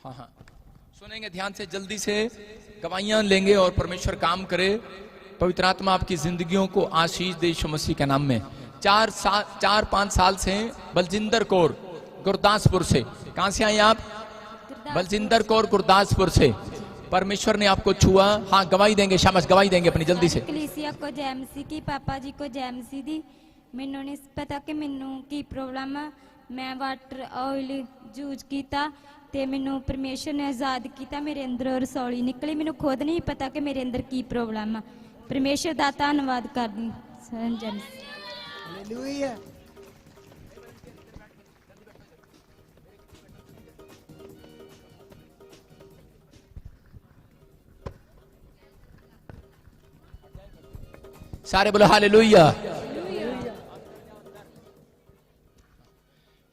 हाँ हाँ सुनेंगे ध्यान से, जल्दी से गवाहियां लेंगे और परमेश्वर काम करे। पवित्र आत्मा आपकी जिंदगियों को आशीष दे यीशु मसीह के नाम में। 4-5 साल से बलजिंदर कौर गुरदासपुर से, कहां से आए आप? बलजिंदर कौर गुरदासपुर से। परमेश्वर ने आपको छुआ। हाँ गवाही देंगे, शाबाश गवाही देंगे अपनी जल्दी से। कलीसिया को जय मसीह की, पापा जी को जय मसीह दी। मैनू नहीं पता कि मैनू की प्रॉब्लम है। मैं वाटर ऑयल यूज किया ते मैनू परमेश्वर ने आजाद किया। मेरे अंदर रसौली निकली। मैनू खुद नहीं पता कि मेरे अंदर की प्रॉब्लम है। परमेश्वर का धन्यवाद करदी। हालेलुया। सारे बोलो हालेलुया।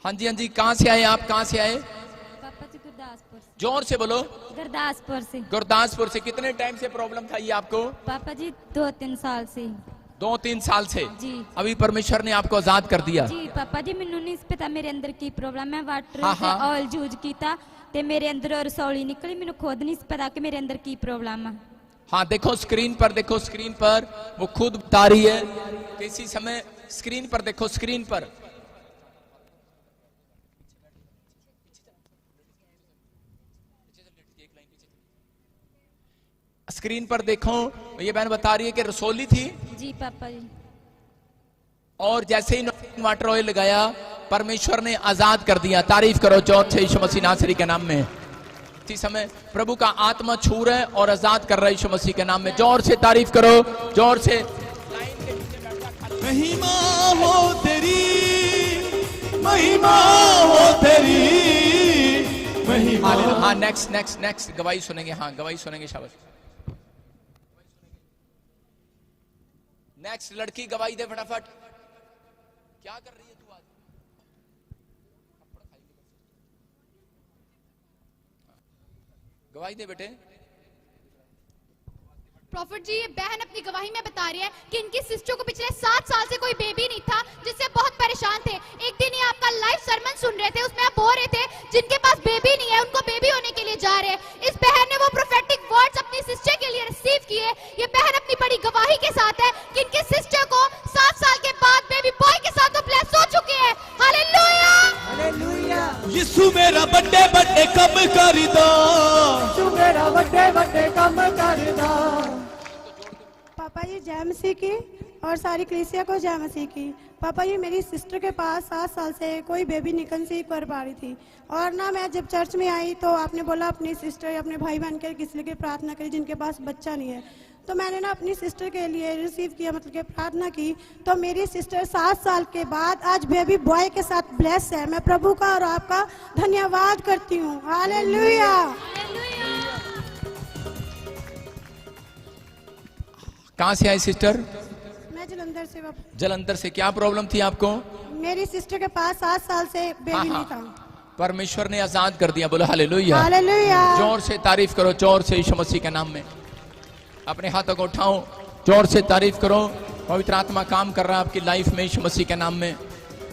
हाँ जी हाँ जी, कहाँ से आए आप? कहाँ से आए? पापा जी गुरदासपुर से। जोर से बोलो। गुरदासपुर से। गुरदासपुर से। कितने टाइम से प्रॉब्लम था ये आपको? पापा जी 2-3 साल से। 2-3 साल से जी। अभी परमेश्वर ने आपको आजाद कर दिया। जी पापा जी मैनू नहीं पता मेरे अंदर की प्रॉब्लम है। वाटर हाँ। ऑयल यूज किया ते मेरे अंदर रसौली निकली। मैनू खुद नहीं पता कि मेरे अंदर की प्रॉब्लम है। हाँ देखो स्क्रीन पर, देखो स्क्रीन पर वो खुद बता रही है कि इसी समय स्क्रीन पर देखो, स्क्रीन पर स्क्रीन पर देखो, ये बहन बता रही है कि रसोली थी। जी पापा जी। और जैसे ही वाटर ऑयल लगाया परमेश्वर ने आजाद कर दिया। तारीफ करो जोर से यीशु मसीह नासरी के नाम में। इसी समय प्रभु का आत्मा छू रहा है और आजाद कर रहा है यीशु मसीह के नाम में। जोर से तारीफ करो, जोर से। महिमा हो तेरी, महिमा हो तेरी, महिमा। हाँ नेक्स्ट नेक्स्ट नेक्स्ट गवाही सुनेंगे। हाँ गवाही सुनेंगे, शाबाश। नेक्स्ट लड़की गवाही दे फटाफट। क्या कर रही है तू आज? गवाही दे बेटे। प्रॉफिट जी, ये बहन अपनी गवाही में बता रही है कि इनकी सिस्टर को पिछले 7 साल से कोई बेबी नहीं था, जिससे बहुत परेशान थे। एक दिन ये आपका लाइव सरमन सुन रहे थे, उसमें आप बोल रहे थे जिनके पास बेबी नहीं है उनको बेबी होने के लिए जा रहे हैं। इस बहन ने वो प्रोफेटिक वर्ड्स अपनी सिस्टर के लिए रिसीव किए। ये बहन अपनी बड़ी गवाही के साथ है कि इनके सिस्टर को 7 साल के बाद बेबी बॉय के साथ वो ब्लेस हो चुके हैं। Hallelujah hallelujah. यीशु मेरा बड़े बड़े कम कर दो, यीशु मेरा बड़े बड़े कम कर दो। पापा जी जय मसीह की और सारी कलीसिया को जय मसीह की। पापा जी मेरी सिस्टर के पास 7 साल से कोई बेबी नहीं कंसीव कर पा रही थी। और ना मैं जब चर्च में आई तो आपने बोला अपनी सिस्टर अपने भाई बहन के किसी के प्रार्थना करी जिनके पास बच्चा नहीं है। तो मैंने ना अपनी सिस्टर के लिए रिसीव किया, मतलब कि प्रार्थना की। तो मेरी सिस्टर 7 साल के बाद आज बेबी बॉय के साथ ब्लेस है। मैं प्रभु का और आपका धन्यवाद करती हूँ। हालेलुया। कहां से आई सिस्टर? मैं जलंधर से। जलंधर से। क्या प्रॉब्लम थी आपको? मेरी सिस्टर के पास 7 साल से बेबी नहीं था। परमेश्वर ने आजाद कर दिया। बोलो हालेलुया। हालेलुया। जोर से तारीफ करो, जोर से यीशु मसीह के नाम में। अपने हाथों को उठाओ, जोर से तारीफ करो। पवित्र आत्मा काम कर रहा है आपकी लाइफ में यीशु मसीह के नाम में।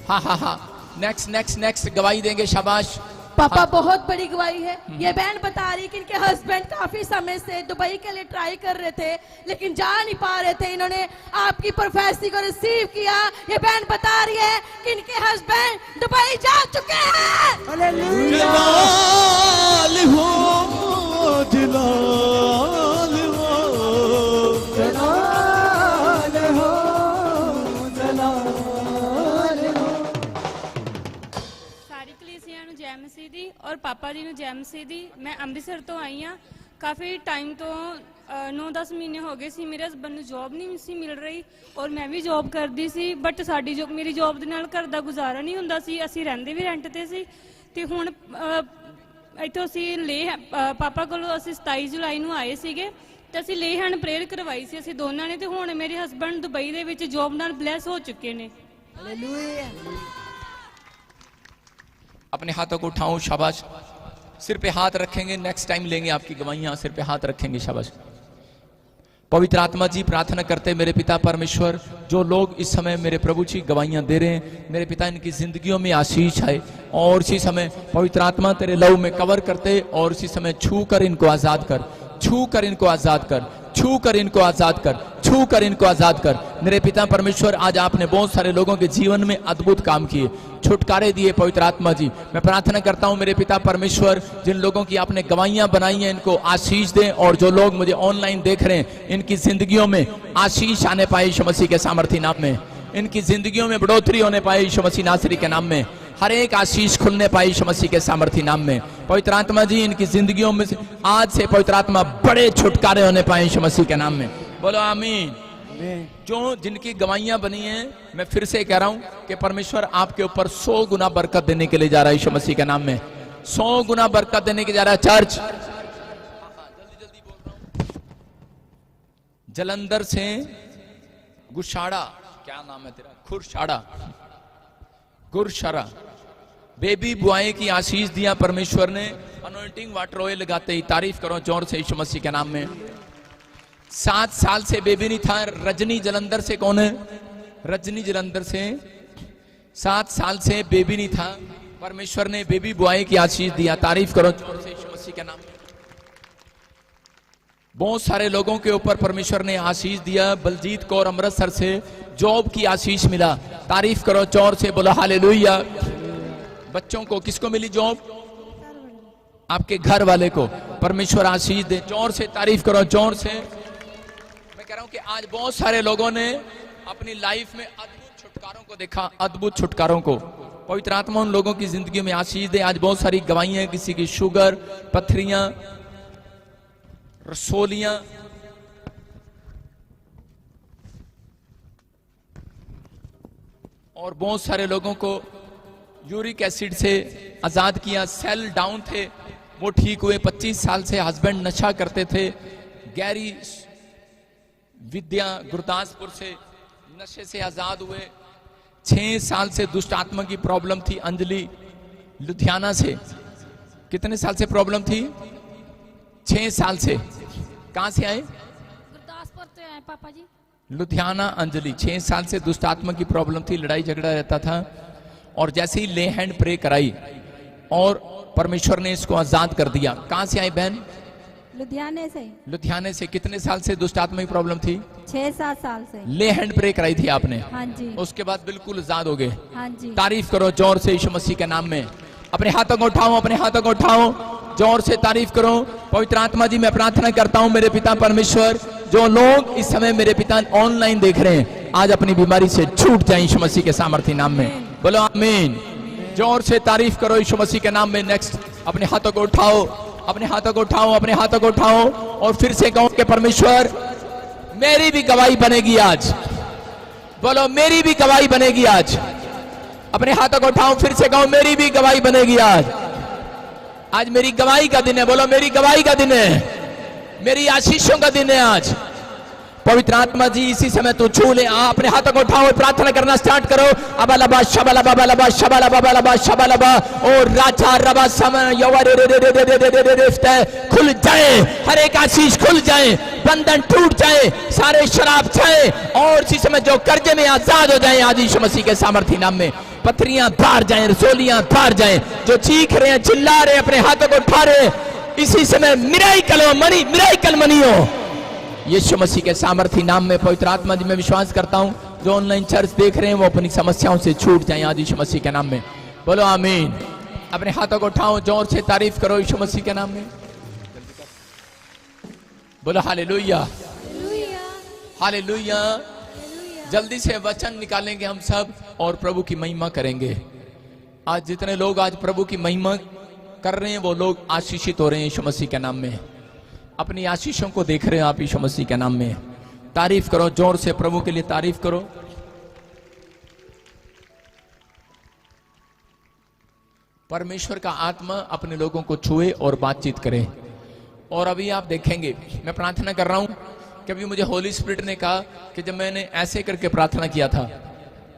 हाँ हाँ हाँ नेक्स्ट नेक्स्ट नेक्स्ट गवाही देंगे, शाबाश। पापा बहुत बड़ी गवाही है। ये बहन बता रही कि इनके हस्बैंड काफी समय से दुबई के लिए ट्राई कर रहे थे लेकिन जा नहीं पा रहे थे। इन्होंने आपकी प्रोफेसी को रिसीव किया। ये बहन बता रही है कि इनके हस्बैंड दुबई जा चुके हैं। हालेलुया। जलाल हो, जलाल हो, जलाल हो, जलाल हो। सारी कलीसिया ਨੂੰ ਜੈ ਮਸੀਹ ਦੀ ਔਰ ਪਾਪਾ ਜੀ ਨੂੰ ਜੈ ਮਸੀਹ ਦੀ। ਮੈਂ ਅੰਮ੍ਰਿਤਸਰ ਤੋਂ ਆਈ ਹਾਂ। ਕਾਫੀ ਟਾਈਮ ਤੋਂ 9-10 ਮਹੀਨੇ ਹੋ ਗਏ ਸੀ ਮੇਰੇ ਹਸਬੰਦ ਨੂੰ ਜੌਬ ਨਹੀਂ ਸੀ ਮਿਲ ਰਹੀ ਔਰ ਮੈਂ ਵੀ ਜੌਬ ਕਰਦੀ ਸੀ, ਬਟ ਮੇਰੀ ਜੌਬ ਦੇ ਨਾਲ ਘਰ ਦਾ ਗੁਜ਼ਾਰਾ ਨਹੀਂ ਹੁੰਦਾ ਸੀ। ਅਸੀਂ ਰਹਿੰਦੇ ਵੀ ਰੈਂਟ ਤੇ ਸੀ ਤੇ ਹੁਣ ਇੱਥੋਂ ਅਸੀਂ ਪਾਪਾ ਕੋਲੋਂ ਅਸੀਂ 27 ਜੁਲਾਈ ਨੂੰ ਆਏ ਸੀਗੇ ਤੇ ਅਸੀਂ ਲੇ ਹੈਂਡ ਪ੍ਰੇਅਰ ਕਰਵਾਈ ਸੀ ਅਸੀਂ ਦੋਨਾਂ ਨੇ। ਤੇ ਹੁਣ ਮੇਰੇ ਹਸਬੰਡ ਦੁਬਈ ਦੇ ਵਿੱਚ ਜੌਬ ਨਾਲ ਬਲੈਸ ਹੋ ਚੁੱਕੇ ਨੇ। हालेलुया। अपने हाथों को उठाओ, शाबाश। सिर पे हाथ रखेंगे, नेक्स्ट टाइम लेंगे आपकी गवाहियां। सिर पे हाथ रखेंगे, शाबाश। पवित्र आत्मा जी प्रार्थना करते मेरे पिता परमेश्वर, जो लोग इस समय मेरे प्रभु जी गवाहियां दे रहे हैं, मेरे पिता इनकी जिंदगियों में आशीष है। और इसी समय पवित्र आत्मा तेरे लहू में कवर करते और इसी समय छू कर इनको आजाद कर, छू कर इनको आजाद कर, छू कर इनको आजाद कर, छू कर इनको आजाद कर। मेरे पिता परमेश्वर, आज आपने बहुत सारे लोगों के जीवन में अद्भुत काम किए, छुटकारे दिए पवित्र आत्मा जी। मैं प्रार्थना करता हूं मेरे पिता परमेश्वर, जिन लोगों की आपने गवाहियां बनाई हैं इनको आशीष दें, और जो लोग मुझे ऑनलाइन देख रहे हैं इनकी जिंदगियों में आशीष आने पाए यीशु मसीह के सामर्थी नाम में, इनकी जिंदगियों में बढ़ोतरी होने पाए यीशु मसीह नासरी के नाम में, हर एक आशीष खुलने पाई यीशु मसीह के सामर्थी नाम में। पवित्र आत्मा जी इनकी जिंदगियों में से आज से पवित्र आत्मा बड़े छुटकारे होने पाए यीशु मसीह के नाम में। बोलो आमीन। जो जिनकी गवाहियां बनी हैं, मैं फिर से कह रहा हूं कि परमेश्वर आपके ऊपर 100 गुना बरकत देने के लिए जा रहा है यीशु मसीह के नाम में, 100 गुना बरकत देने के जा रहा है। चर्च जलंधर से गुशाड़ा, क्या नाम है तेरा, खुरशाड़ा, गुरशारा बेबी बुआई की आशीष दिया परमेश्वर ने, अनॉइंटिंग वाटर ऑयल लगाते ही। तारीफ करो जोर से यीशु मसीह के नाम में। 7 साल से बेबी नहीं था। रजनी जलंधर से कौन है? रजनी जलंधर से 7 साल से बेबी नहीं था, परमेश्वर ने बेबी बुआई की आशीष दिया। तारीफ करो जोर से यीशु मसीह के नाम में। बहुत सारे लोगों के ऊपर परमेश्वर ने आशीष दिया। बलजीत कौर अमृतसर से जॉब की आशीष मिला। तारीफ करो जोर से, बोलो हालेलुया। बच्चों को किसको मिली जॉब? आपके घर वाले को परमेश्वर आशीष दे। जोर से तारीफ करो, जोर से। मैं कह रहा हूं कि आज बहुत सारे लोगों ने अपनी लाइफ में अद्भुत छुटकारों को देखा, अद्भुत छुटकारों को। पवित्र आत्मा उन लोगों की जिंदगी में आशीष दे। आज बहुत सारी गवाहियां, किसी की शुगर, पथरियां, रसोलियां, और बहुत सारे लोगों को यूरिक एसिड से आजाद किया। सेल डाउन थे, वो ठीक हुए। 25 साल से हस्बैंड नशा करते थे। गैरी विद्या गुरदासपुर से नशे से आजाद हुए। 6 साल से दुष्ट आत्मा की प्रॉब्लम थी। अंजलि लुधियाना से, कितने साल से प्रॉब्लम थी? 6 साल से। कहां से आए? गुरदासपुर से आए पापा जी। लुधियाना। अंजलि 6 साल से दुष्ट आत्मा की प्रॉब्लम थी, लड़ाई झगड़ा रहता था। और जैसे ही ले हैंड प्रे कराई और परमेश्वर ने इसको आजाद कर दिया। कहां से आई बहन? लुधियाने से। लुधियाने से। कितने साल से दुष्ट आत्मा की प्रॉब्लम थी? 6-7 साल से। ले हैंड प्रे कराई थी आपने? हाँ जी। उसके बाद बिल्कुल आजाद हो गए। हाँ जी। तारीफ करो जोर से यीशु मसीह के नाम में। अपने हाथों को उठाओ, अपने हाथों को उठाओ, जोर से तारीफ करो। पवित्र आत्मा जी मैं प्रार्थना करता हूं मेरे पिता परमेश्वर, जो लोग इस समय मेरे पिता ऑनलाइन देख रहे हैं, आज अपनी बीमारी से छूट जाए यीशु मसीह के सामर्थी नाम में। बोलो आमीन। जोर से तारीफ करो यीशु मसीह के नाम में। नेक्स्ट, अपने हाथों को उठाओ, अपने हाथों को उठाओ, अपने हाथों को उठाओ, और फिर से कहो कि परमेश्वर मेरी भी गवाही बनेगी आज। बोलो मेरी भी गवाही बनेगी आज। अपने हाथों को उठाओ, फिर से कहो मेरी भी गवाही बनेगी आज। आज मेरी गवाही का दिन है। बोलो मेरी गवाही का दिन है, मेरी आशीषों का दिन है आज। पवित्र आत्मा जी इसी समय तो छू ले। अपने हाथों को उठाओ, प्रार्थना करना स्टार्ट करो। अबलबा शबला बाबा शबला बाबा शबला, और राजा रबा समय खुल जाए, हर एक आशीष खुल जाए, बंधन टूट जाए, सारे शराब जाए, और इसी समय जो कर्जे में आजाद हो जाए आज यीशु मसीह के सामर्थी नाम में। पथरियां धार जाए, रसोलियां धार जाए। जो चीख रहे हैं, चिल्ला रहे हैं, अपने हाथों को उठा रहे, इसी समय मिराइकल मनी हो यीशु मसीह के सामर्थी नाम में। पवित्र आत्मा जी मैं विश्वास करता हूं जो ऑनलाइन चर्च देख रहे हैं वो अपनी समस्याओं से छूट जाएं आज यीशु मसीह के नाम में। बोलो आमीन। अपने हाथों को उठाओ, जोर से तारीफ करो यीशु मसीह के नाम में। बोलो हालेलुया, हालेलुया। जल्दी से वचन निकालेंगे हम सब और प्रभु की महिमा करेंगे। आज जितने लोग आज प्रभु की महिमा कर रहे हैं वो लोग आशीषित हो रहे हैं यीशु मसीह के नाम में। अपनी आशीषों को देख रहे हैं आप यीशु मसीह के नाम में। तारीफ करो जोर से, प्रभु के लिए तारीफ करो। परमेश्वर का आत्मा अपने लोगों को छुए और बातचीत करे। और अभी आप देखेंगे, मैं प्रार्थना कर रहा हूं कि अभी मुझे होली स्पिरिट ने कहा कि जब मैंने ऐसे करके प्रार्थना किया था,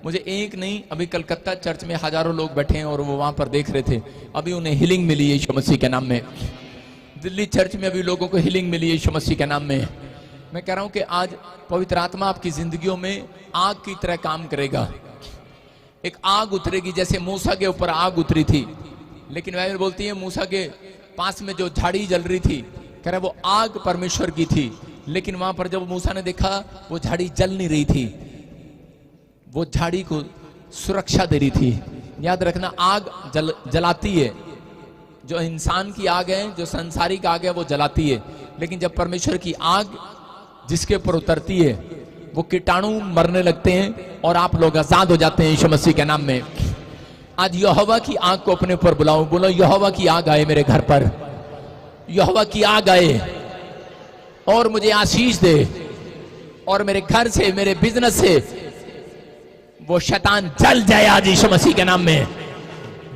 मुझे एक नहीं, अभी कलकत्ता चर्च में हजारों लोग बैठे हैं और वो वहां पर देख रहे थे, अभी उन्हें हीलिंग मिली यीशु मसीह के नाम में। दिल्ली चर्च में अभी लोगों को हीलिंग मिली यीशु मसीह के नाम में। मैं कह रहा हूं कि आज पवित्र आत्मा आपकी जिंदगियों में आग की तरह काम करेगा। एक आग उतरेगी, जैसे मूसा के ऊपर आग उतरी थी, लेकिन बाइबल बोलती है मूसा के पास में जो झाड़ी जल रही थी, कह रहा वो आग परमेश्वर की थी, लेकिन वहां पर जब मूसा ने देखा वो झाड़ी जल नहीं रही थी, वो झाड़ी को सुरक्षा दे रही थी। याद रखना, आग जलाती है, जो इंसान की आग है, जो संसारिक आग है वो जलाती है, लेकिन जब परमेश्वर की आग जिसके ऊपर उतरती है वो कीटाणु मरने लगते हैं और आप लोग आजाद हो जाते हैं यीशु मसीह के नाम में। आज यहोवा की आग को अपने ऊपर बुलाओ, बोलो यहोवा की आग आए मेरे घर पर, यहोवा की आग आए और मुझे आशीष दे, और मेरे घर से, मेरे बिजनेस से वो शैतान जल जाए आज यीशु मसीह के नाम में,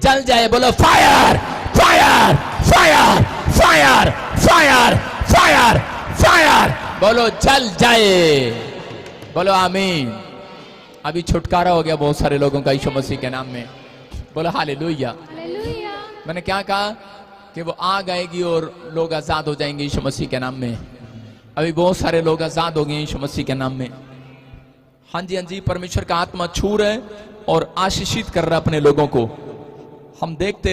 जल जाए। बोलो fire fire fire fire fire fire fire, बोलो जल जाए, बोलो आमीन। अभी छुटकारा हो गया बहुत सारे लोगों का यीशु मसीह के नाम में, बोलो हालेलुया। हालेलुया। मैंने क्या कहा कि वो आग आएगी और लोग आजाद हो जाएंगे यीशु मसीह के नाम में। अभी बहुत सारे लोग आजाद हो गए यीशु मसीह के नाम में। हाँ जी, परमेश्वर का आत्मा छू रहा है और आशीषित कर रहा है अपने लोगों को। हम देखते,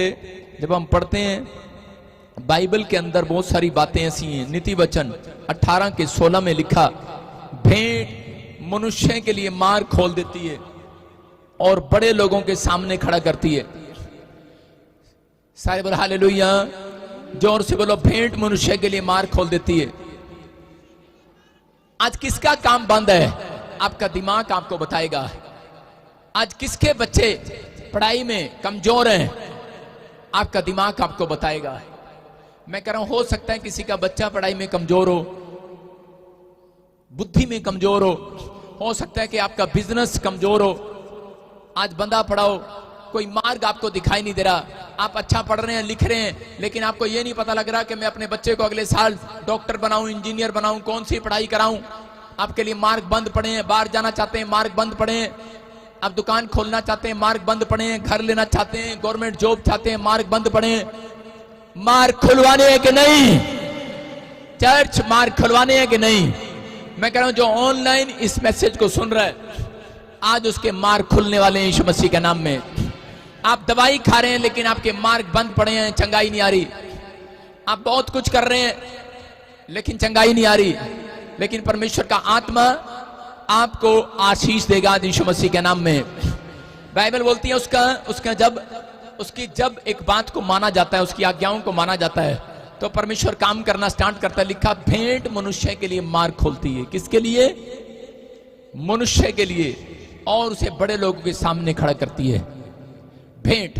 जब हम पढ़ते हैं बाइबल के अंदर बहुत सारी बातें ऐसी हैं। नीति वचन 18:16 में लिखा, भेंट मनुष्य के लिए मार्ग खोल देती है और बड़े लोगों के सामने खड़ा करती है। सारे बोलो हालेलुया, जोर से बोलो, भेंट मनुष्य के लिए मार्ग खोल देती है। आज किसका काम बंद है? आपका दिमाग आपको बताएगा। आज किसके बच्चे पढ़ाई में कमजोर हैं? आपका दिमाग आपको बताएगा। मैं कह रहा हूं, हो सकता है किसी का बच्चा पढ़ाई में कमजोर हो, बुद्धि में कमजोर हो सकता है कि आपका बिजनेस कमजोर हो, आज बंदा पढ़ाओ, कोई मार्ग आपको दिखाई नहीं दे रहा। आप अच्छा पढ़ रहे हैं, लिख रहे हैं, लेकिन आपको यह नहीं पता लग रहा कि मैं अपने बच्चे को अगले साल डॉक्टर बनाऊं, इंजीनियर बनाऊं, कौन सी पढ़ाई कराऊं। आपके लिए मार्ग बंद पड़े हैं। बाहर जाना चाहते हैं, मार्ग बंद पड़े हैं। आप दुकान खोलना चाहते हैं, मार्ग बंद पड़े हैं। घर लेना चाहते हैं, गवर्नमेंट जॉब चाहते हैं, मार्ग बंद पड़े हैं। मार्ग खुलवाने हैं कि नहीं? चर्च मार्ग खुलवाने हैं कि नहीं? मैं कह रहा हूं, जो ऑनलाइन इस मैसेज को सुन रहा है, आज उसके मार्ग खुलने वाले हैं यीशु मसीह के नाम में। आप दवाई खा रहे हैं, लेकिन आपके मार्ग बंद पड़े हैं, चंगाई नहीं आ रही। आप बहुत कुछ कर रहे हैं, लेकिन चंगाई नहीं आ रही। लेकिन परमेश्वर का आत्मा आपको आशीष देगा यीशु मसीह के नाम में। बाइबल बोलती है उसकी जब एक बात को माना जाता है, उसकी आज्ञाओं को माना जाता है, तो परमेश्वर काम करना स्टार्ट करता है। लिखा, भेंट मनुष्य के लिए मार्ग खोलती है। किसके लिए? मनुष्य के लिए, और उसे बड़े लोगों के सामने खड़ा करती है। भेंट,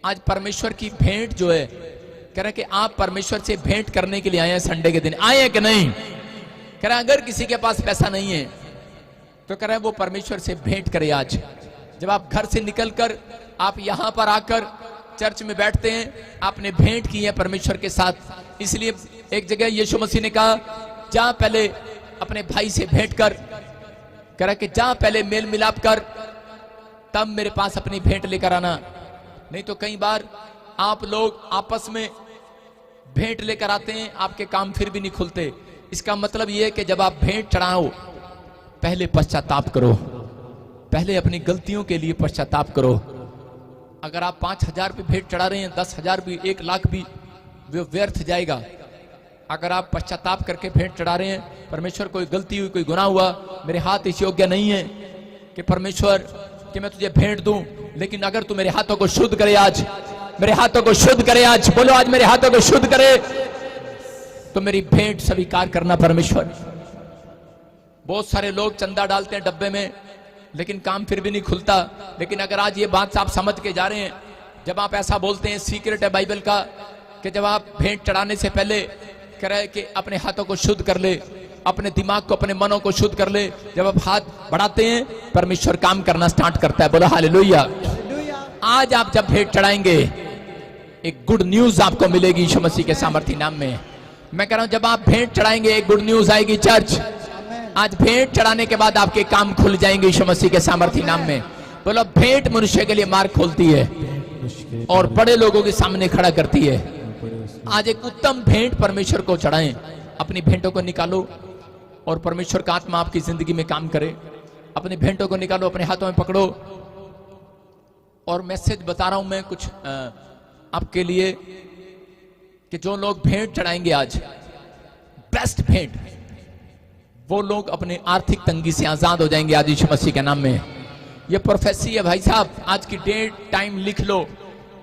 आज परमेश्वर की भेंट जो है, कह रहे कि आप परमेश्वर से भेंट करने के लिए आए हैं। संडे के दिन आए हैं कि नहीं? कह रहा अगर किसी के पास पैसा नहीं है तो कह रहा है वो परमेश्वर से भेंट करे। आज जब आप घर से निकलकर आप यहां पर आकर चर्च में बैठते हैं, आपने भेंट की है परमेश्वर के साथ। इसलिए एक जगह यीशु मसीह ने कहा, जा पहले अपने भाई से भेंट कर, कह रहा कि जा पहले मेल मिलाप कर, तब मेरे पास अपनी भेंट लेकर आना। नहीं तो कई बार आप लोग आपस में भेंट लेकर आते हैं, आपके काम फिर भी नहीं खुलते। इसका मतलब यह है कि जब आप भेंट चढ़ाओ, पहले पश्चाताप करो, पहले अपनी गलतियों के लिए पश्चाताप करो। अगर आप 5,000 पे भेंट चढ़ा रहे हैं, 10,000 भी, 1 लाख भी, वो व्यर्थ जाएगा। अगर आप पश्चाताप करके भेंट चढ़ा रहे हैं, परमेश्वर कोई गलती हुई, कोई गुनाह हुआ, मेरे हाथ इस योग्य नहीं है कि परमेश्वर कि मैं तुझे भेंट दूं, लेकिन अगर तू मेरे हाथों को शुद्ध करे, आज मेरे हाथों को शुद्ध करे, आज बोलो, आज मेरे हाथों को शुद्ध करे, तो मेरी भेंट स्वीकार करना परमेश्वर। बहुत सारे लोग चंदा डालते हैं डब्बे में, लेकिन काम फिर भी नहीं खुलता। लेकिन अगर आज ये बात आप समझ के जा रहे हैं, जब आप ऐसा बोलते हैं, सीक्रेट है बाइबल का कि जब आप भेंट चढ़ाने से पहले कह रहे कि अपने हाथों को शुद्ध कर ले, अपने दिमाग को, अपने मनों को शुद्ध कर ले। जब आप हाथ बढ़ाते हैं, परमेश्वर काम करना स्टार्ट करता है। बोलो हालेलुया। आज आप जब भेंट चढ़ाएंगे, एक गुड न्यूज आपको मिलेगी यीशु मसीह के सामर्थी नाम में। मैं कह रहा हूं, जब आप भेंट चढ़ाएंगे, एक गुड न्यूज आएगी चर्च। आज भेंट चढ़ाने के बाद आपके काम खुल जाएंगे यीशु मसीह के सामर्थी नाम में। बोलो, भेंट मनुष्य के लिए मार्ग खोलती है और बड़े लोगों के सामने खड़ा करती है। आज एक उत्तम भेंट परमेश्वर को चढ़ाएं। अपनी भेंटों को निकालो, और परमेश्वर का आत्मा आपकी जिंदगी में काम करे। अपने भेंटों को निकालो, अपने हाथों में पकड़ो। और मैसेज बता रहा हूं मैं कुछ आपके लिए कि जो लोग भेंट चढ़ाएंगे आज, बेस्ट भेंट, वो लोग अपने आर्थिक तंगी से आजाद हो जाएंगे आज यीशु मसीह के नाम में। ये प्रोफेसी है भाई साहब, आज की डेट टाइम लिख लो।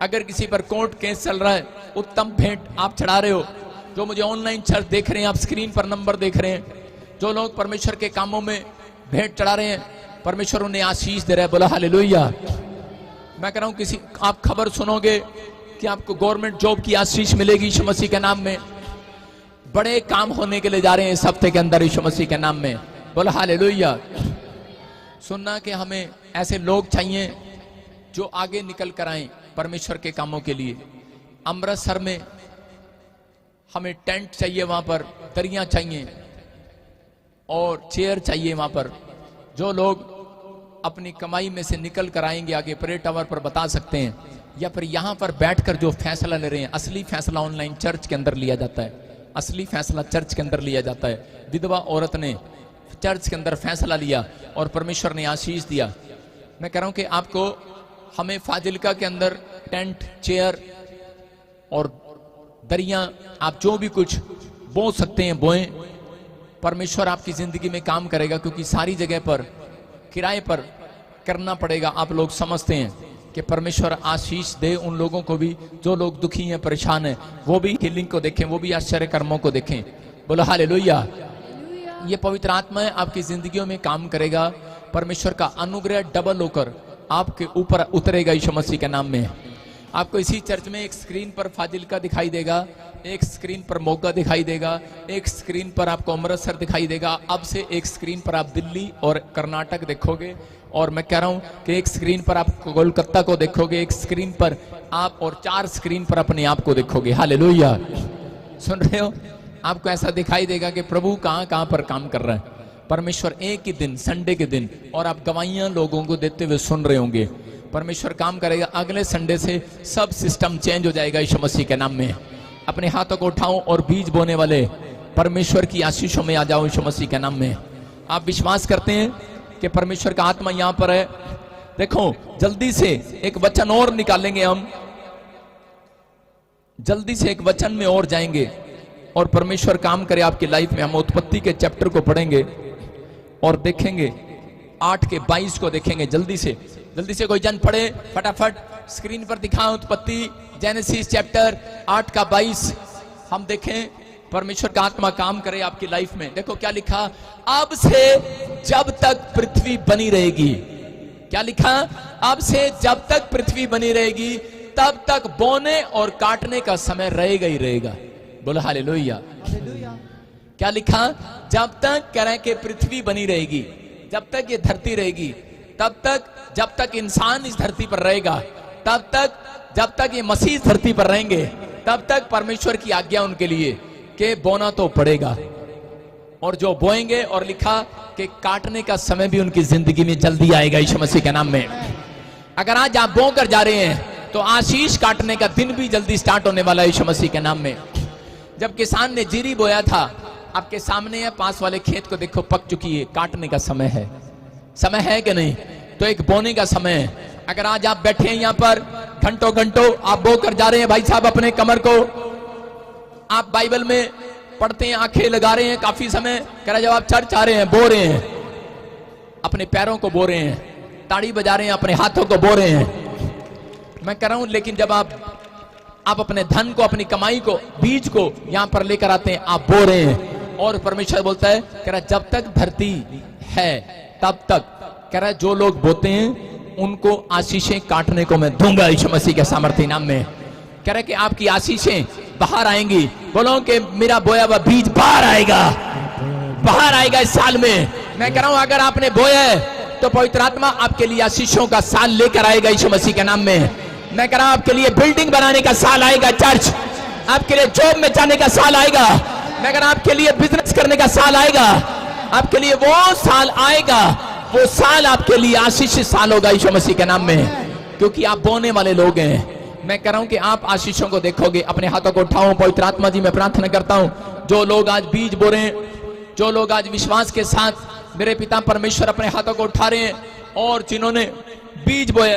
अगर किसी पर कोर्ट केस चल रहा है, उत्तम भेंट आप चढ़ा रहे हो। जो मुझे ऑनलाइन चर्च देख रहे हैं, आप स्क्रीन पर नंबर देख रहे हैं, जो लोग परमेश्वर के कामों में भेंट चढ़ा रहे हैं, परमेश्वर उन्हें आशीष दे रहा है। बोला हालेलुया। मैं कह रहा हूं किसी आप खबर सुनोगे कि आपको गवर्नमेंट जॉब की आशीष मिलेगी यीशु मसीह के नाम में। बड़े काम होने के लिए जा रहे हैं इस हफ्ते के अंदर यीशु मसीह के नाम में। बोला हालेलुया। सुनना कि हमें ऐसे लोग चाहिए जो आगे निकल कर आए परमेश्वर के कामों के लिए। अमृतसर में हमें टेंट चाहिए, वहां पर दरियां चाहिए और चेयर चाहिए वहां पर। जो लोग अपनी कमाई में से निकल कर आएंगे आगे प्रे टावर पर बता सकते हैं, या फिर यहां पर बैठकर जो फैसला ले रहे हैं। असली फैसला ऑनलाइन चर्च के अंदर लिया जाता है, असली फैसला चर्च के अंदर लिया जाता है। विधवा औरत ने चर्च के अंदर फैसला लिया और परमेश्वर ने आशीष दिया। मैं कह रहा हूं कि आपको, हमें फाजिलका के अंदर टेंट, चेयर और दरियां, आप जो भी कुछ बो सकते हैं बोएं। परमेश्वर आपकी जिंदगी में काम करेगा, क्योंकि सारी जगह पर किराए पर करना पड़ेगा। आप लोग समझते हैं कि परमेश्वर आशीष दे उन लोगों को भी जो लोग दुखी हैं, परेशान हैं, वो भी हीलिंग को देखें, वो भी आश्चर्य कर्मों को देखें। बोलो हालेलुया। ये पवित्र आत्मा है, आपकी जिंदगियों में काम करेगा। परमेश्वर का अनुग्रह डबल होकर आपके ऊपर उतरेगा यीशु मसीह के नाम में। आपको इसी चर्च में एक स्क्रीन पर फाजिलका दिखाई देगा, एक स्क्रीन पर मोगा दिखाई देगा, एक स्क्रीन पर आपको अमृतसर दिखाई देगा। अब से एक स्क्रीन पर आप दिल्ली और कर्नाटक देखोगे, और मैं कह रहा हूं कि एक स्क्रीन पर आप कोलकाता को देखोगे, एक स्क्रीन पर आप, और 4 स्क्रीन पर अपने आप को देखोगे। हालेलुया। सुन रहे हो? आपको ऐसा दिखाई देगा कि प्रभु कहां कहां पर काम कर रहा है। परमेश्वर एक ही दिन, संडे के दिन, और आप गवाहियां लोगों को देते हुए सुन रहे होंगे। परमेश्वर काम करेगा। अगले संडे से सब सिस्टम चेंज हो जाएगा यीशु मसीह के नाम में। अपने हाथों को उठाओ और बीज बोने वाले परमेश्वर की आशीषों में आ जाओ यीशु मसीह के नाम में। आप विश्वास करते हैं कि परमेश्वर का आत्मा यहां पर है? देखो, जल्दी से एक वचन और निकालेंगे हम, जल्दी से एक वचन में और जाएंगे और परमेश्वर काम करे आपकी लाइफ में। हम उत्पत्ति के चैप्टर को पढ़ेंगे और देखेंगे 8 के 22 को देखेंगे। जल्दी से कोई जन पढ़े, फटाफट स्क्रीन पर दिखाओ। उत्पत्ति जेनेसिस चैप्टर 8 का 22 हम देखें। परमेश्वर का आत्मा काम करे आपकी लाइफ में। देखो क्या लिखा, अब से जब तक पृथ्वी बनी रहेगी। क्या लिखा? अब से जब तक पृथ्वी बनी रहेगी तब तक बोने और काटने का समय रहेगा ही रहेगा। बोलो हालेलुया। क्या लिखा? जब तक कह रहे कि पृथ्वी बनी रहेगी, जब तक ये धरती रहेगी, तब तक, जब तक इंसान इस धरती पर रहेगा, तब तक, जब तक ये मसीह इस धरती पर रहेंगे, तब तक परमेश्वर की आज्ञा उनके लिए कि बोना तो पड़ेगा, और जो बोएंगे, और लिखा कि काटने का समय भी उनकी जिंदगी में जल्दी आएगा यीशु मसीह के नाम में। अगर आज आप बो कर जा रहे हैं तो आशीष काटने का दिन भी जल्दी स्टार्ट होने वाला है यीशु मसीह के नाम में। जब किसान ने जीरी बोया था, आपके सामने है, पास वाले खेत को देखो, पक चुकी है, काटने का समय है। समय है कि नहीं? तो एक बोने का समय है। अगर आज आप बैठे हैं यहाँ पर, घंटों घंटों आप बो कर जा रहे हैं भाई साहब, अपने कमर को आप बाइबल में पढ़ते हैं, आंखें लगा रहे हैं काफी समय, कह रहा जब आप चर्च आ रहे हैं बो रहे हैं, अपने पैरों को बो रहे हैं, ताड़ी बजा रहे हैं, अपने हाथों को बो रहे हैं। मैं कह रहा हूं, लेकिन जब आप अपने धन को, अपनी कमाई को, बीज को यहां पर लेकर आते हैं, आप बो रहे हैं। और परमेश्वर बोलता है, कह रहा जब तक धरती है तब तक, कह रहा जो लोग बोते हैं उनको आशीषें काटने को मैं दूंगा यीशु मसीह के सामर्थ्य नाम में। कह रहा कि आपकी आशीषें बाहर आएंगी। बोलो कि मेरा बोया हुआ बीज बाहर आएगा, बाहर आएगा इस साल में। मैं कह रहा हूं, अगर आपने बोया है तो पवित्र आत्मा आपके लिए आशीषों का साल लेकर आएगा यीशु मसीह के नाम में। मैं कह रहा हूं, आपके लिए बिल्डिंग बनाने का साल आएगा, चर्च आपके लिए जॉब में जाने का साल आएगा। मैं कह रहा हूं, आपके लिए बिजनेस करने का साल आएगा, आपके लिए वो साल आएगा, वो साल आपके लिए आशीषित साल होगा यीशु मसीह के नाम में, क्योंकि आप बोने वाले लोग हैं। मैं कह रहा हूं कि आप आशीषों को देखोगे। अपने हाथों को उठाओ। पवित्र आत्मा जी, मैं प्रार्थना करता हूं, जो लोग आज बीज बो रहे हैं, जो लोग आज विश्वास के साथ मेरे पिता परमेश्वर अपने हाथों को उठा रहे हैं और जिन्होंने बीज बोए,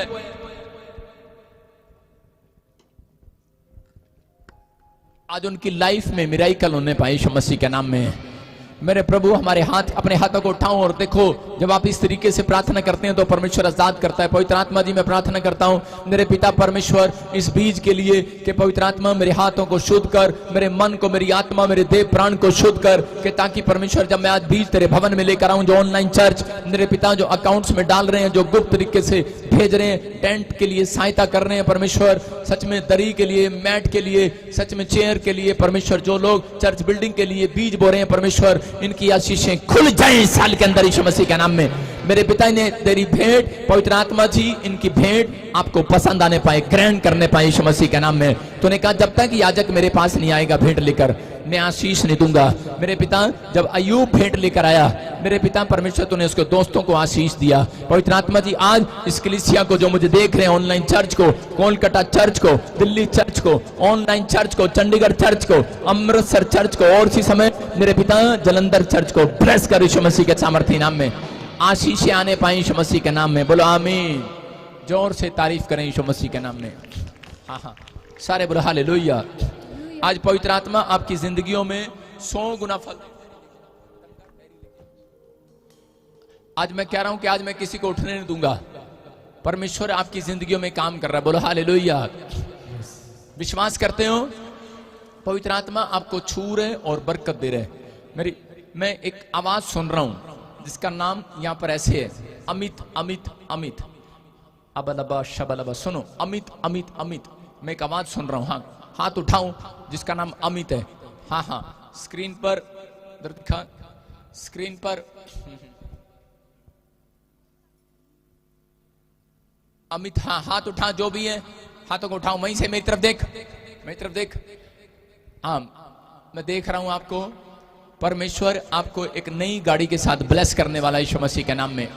आज उनकी लाइफ में मिराइकल होने पाए यीशु मसीह के नाम में। मेरे प्रभु हमारे हाथ, अपने हाथों को उठाओ और देखो, जब आप इस तरीके से प्रार्थना करते हैं तो परमेश्वर आजाद करता है। पवित्र आत्मा जी मैं प्रार्थना करता हूं मेरे पिता परमेश्वर इस बीज के लिए कि पवित्र आत्मा मेरे हाथों को शुद्ध कर, मेरे मन को, मेरी आत्मा, मेरे देह प्राण को शुद्ध कर, कि ताकि परमेश्वर जब मैं आज बीज तेरे भवन में लेकर आऊं, जो ऑनलाइन चर्च मेरे पिता जो अकाउंट्स में डाल रहे हैं, जो गुप्त तरीके से भेज रहे हैं, टेंट के लिए सहायता कर रहे हैं परमेश्वर, सच में दरी के लिए, मैट के लिए, सच में चेयर के लिए परमेश्वर, जो लोग चर्च बिल्डिंग के लिए बीज बो रहे हैं परमेश्वर, इनकी आशीषें खुल जाएं इस साल के अंदर यीशु मसीह के नाम में। मेरे पिता ने तेरी भेंट, पवित्र आत्मा जी इनकी भेंट आपको पसंद आने पाए, ग्रहण करने पाए यीशु मसीह के नाम में। तूने कहा जब तक याजक मेरे पास नहीं आएगा भेंट लेकर, मैं आशीष नहीं दूंगा। मेरे पिता जब अय्यूब भेंट लेकर आया, मेरे पिता परमेश्वर तूने उसके दोस्तों को आशीष दिया। पवित्र आत्मा जी आज इस कलीसिया को, जो मुझे देख रहे हैं, ऑनलाइन चर्च को, कोलकाता चर्च को, दिल्ली चर्च को, ऑनलाइन चर्च को, चंडीगढ़ चर्च को, अमृतसर चर्च को, और इसी समय मेरे पिता जलंधर चर्च को ब्लेस कर यीशु मसीह के सामर्थी नाम में। आशीष आने पाए यीशु मसीह के नाम में। बोलो आमीन। जोर से तारीफ करें यीशु मसीह के नाम में। हाँ हाँ, सारे बोलो हालेलुया। आज पवित्र आत्मा आपकी जिंदगियों में 100 गुना फल। आज मैं कह रहा हूं कि आज मैं किसी को उठने नहीं दूंगा। परमेश्वर आपकी जिंदगियों में काम कर रहा है। बोलो हालेलुया। विश्वास करते हो? पवित्र आत्मा आपको छू रहे और बरकत दे रहे। मैं एक आवाज सुन रहा हूं जिसका नाम यहां पर ऐसे है, अमित अमित अमित, अबलबा शबलबा। सुनो, अमित अमित अमित। मैं एक आवाज सुन रहा हूं। हाँ, हाथ उठाऊं जिसका नाम अमित है। हाँ हाँ, स्क्रीन पर दिखा, स्क्रीन पर अमित। हाँ, हाथ उठा, जो भी है हाथों को उठाओ। वहीं से मेरी तरफ देख, मेरी तरफ देख। हाँ, मैं देख रहा हूं आपको। परमेश्वर आपको एक नई गाड़ी के साथ ब्लेस करने वाला यीशु मसीह के नाम में।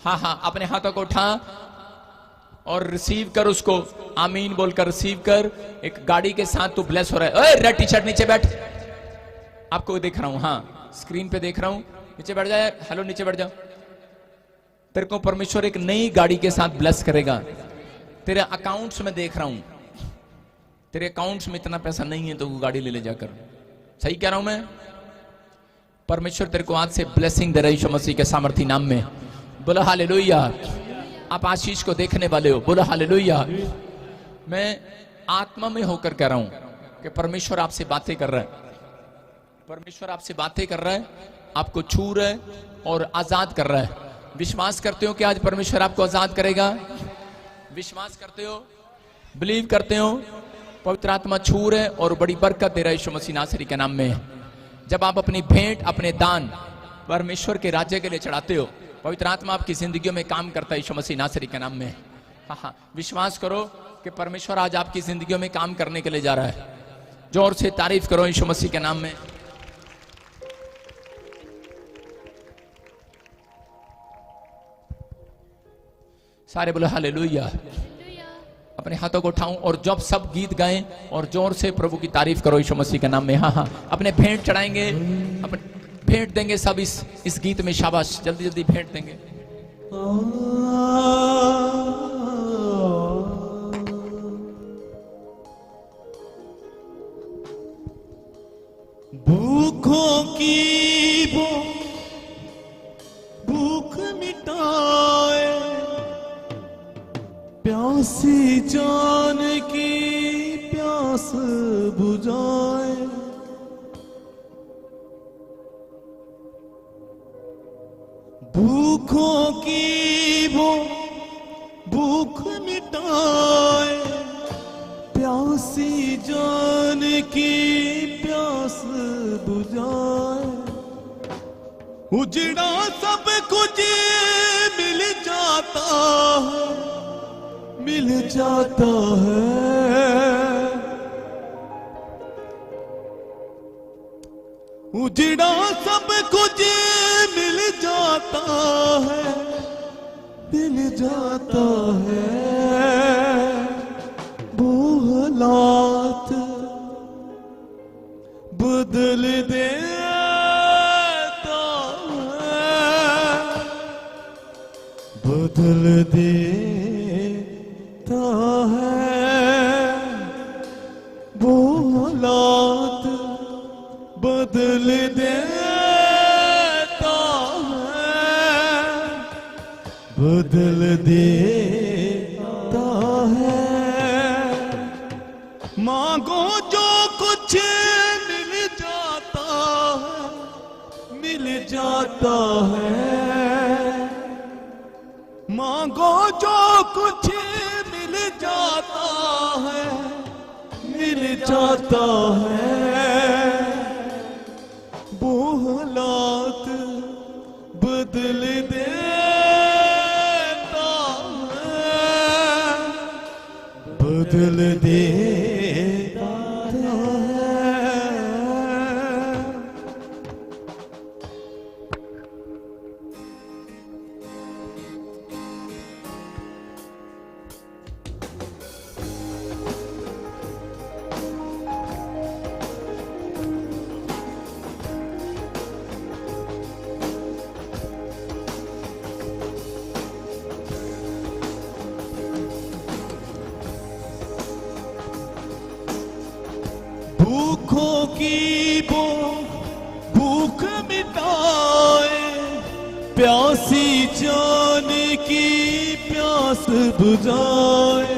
हाँ हाँ, अपने हाथों को उठा और रिसीव कर उसको, आमीन बोलकर रिसीव कर। एक गाड़ी के साथ तू ब्लेस हो रहा है। ओए रेड टी शर्ट, नीचे बैठ। आपको देख रहा हूं, हाँ स्क्रीन पे देख रहा हूं, नीचे बैठ जाए। हेलो, नीचे बैठ जाओ। तेरे को परमेश्वर एक नई गाड़ी के साथ ब्लेस करेगा। तेरे अकाउंट्स में देख रहा हूं, तेरे अकाउंट्स में इतना पैसा नहीं है तो वो गाड़ी ले जाकर। सही कह रहा हूं मैं? परमेश्वर तेरे को आज से ब्लेसिंग दे रहा है यीशु मसीह के सामर्थी नाम में। बोलो हालेलुया। आप आशीष को देखने वाले हो, बोलो हालेलुया। मैं आत्मा में होकर कह रहा हूं कि परमेश्वर आपसे बातें कर रहा है। परमेश्वर आपसे बातें कर रहा है, आपको छू रहा है और आजाद कर रहा है। विश्वास करते हो कि आज परमेश्वर आपको आजाद करेगा? विश्वास करते हो? बिलीव करते हो? पवित्र आत्मा छू रहे और बड़ी बरकत दे रहा है यीशु मसीह नासरी के नाम में। जब आप अपनी भेंट, अपने दान परमेश्वर के राज्य के लिए चढ़ाते हो, पवित्र आत्मा आपकी जिंदगियों में काम करता है यीशु मसीह नासरी के नाम में। हाँ हाँ, विश्वास करो कि परमेश्वर आज आपकी जिंदगियों में काम करने के लिए जा रहा है। जोर से तारीफ करो यीशु मसीह के नाम में। सारे बोलो हालेलुया। अपने हाथों को उठाऊं और जब सब गीत गाएं और जोर से प्रभु की तारीफ करो यीशु मसीह के नाम में। हाँ हाँ, अपने भेंट चढ़ाएंगे, अपने भेंट देंगे सब इस गीत में। शाबाश, जल्दी जल्दी भेंट देंगे। भूखों की वो भूख मिटाए, प्यासी जान की प्यास बुझाए। भूखों की वो भूख मिटाए, प्यासी जान की प्यास बुझाए। उजड़ा सब कुछ मिल जाता है, मिल जाता है। उजड़ा सब कुछ मिल जाता है, मिल जाता है। वो हालात बदल दे बदल देता है, वो हालात बदल देता है, बदल देता है। मांगो जो कुछ मिल जाता है, मिल जाता है। मांगो जो कुछ मिल जाता है, मिल जाता है। वो हालात बदल देता है, बदल देता है। भूखों की वो भूख मिटाए, प्यासी जान की प्यास बुझाए।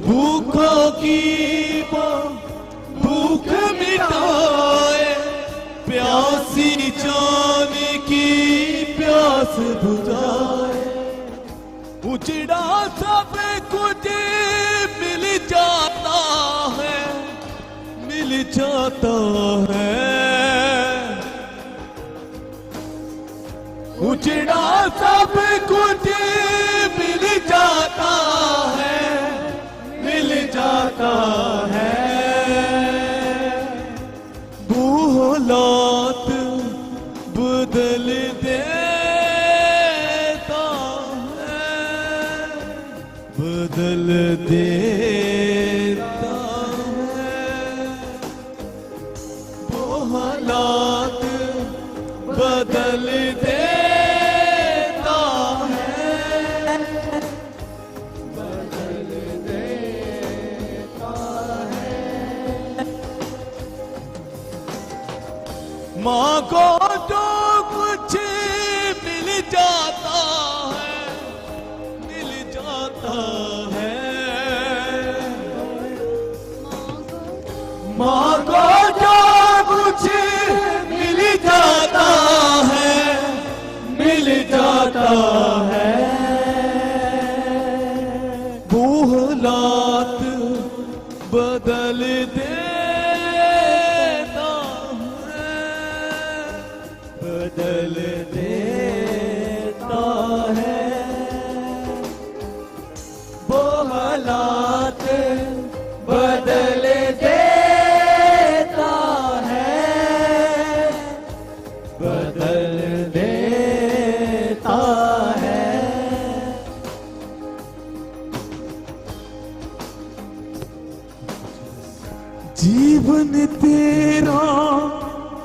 भूखों की वो भूख मिटाए, प्यासी जान की प्यास बुझाए। उजड़ा सब कुछ मिल जाता है, मिल जाता है। उजड़ा सब कुछ मिल जाता है, मिल जाता है। वो हालात बदल देता है, बदल देता है। वो हालात बदल देता है, बदल देता है। मांगो जो कुछ मिल जाता है, मिल जाता है। मांगो जो कुछ मिल जाता है, मिल जाता है। वो हालात बदल देता है, बदल देता है। वो हालात बदल देता है, बदल देता है। जीवन तेरा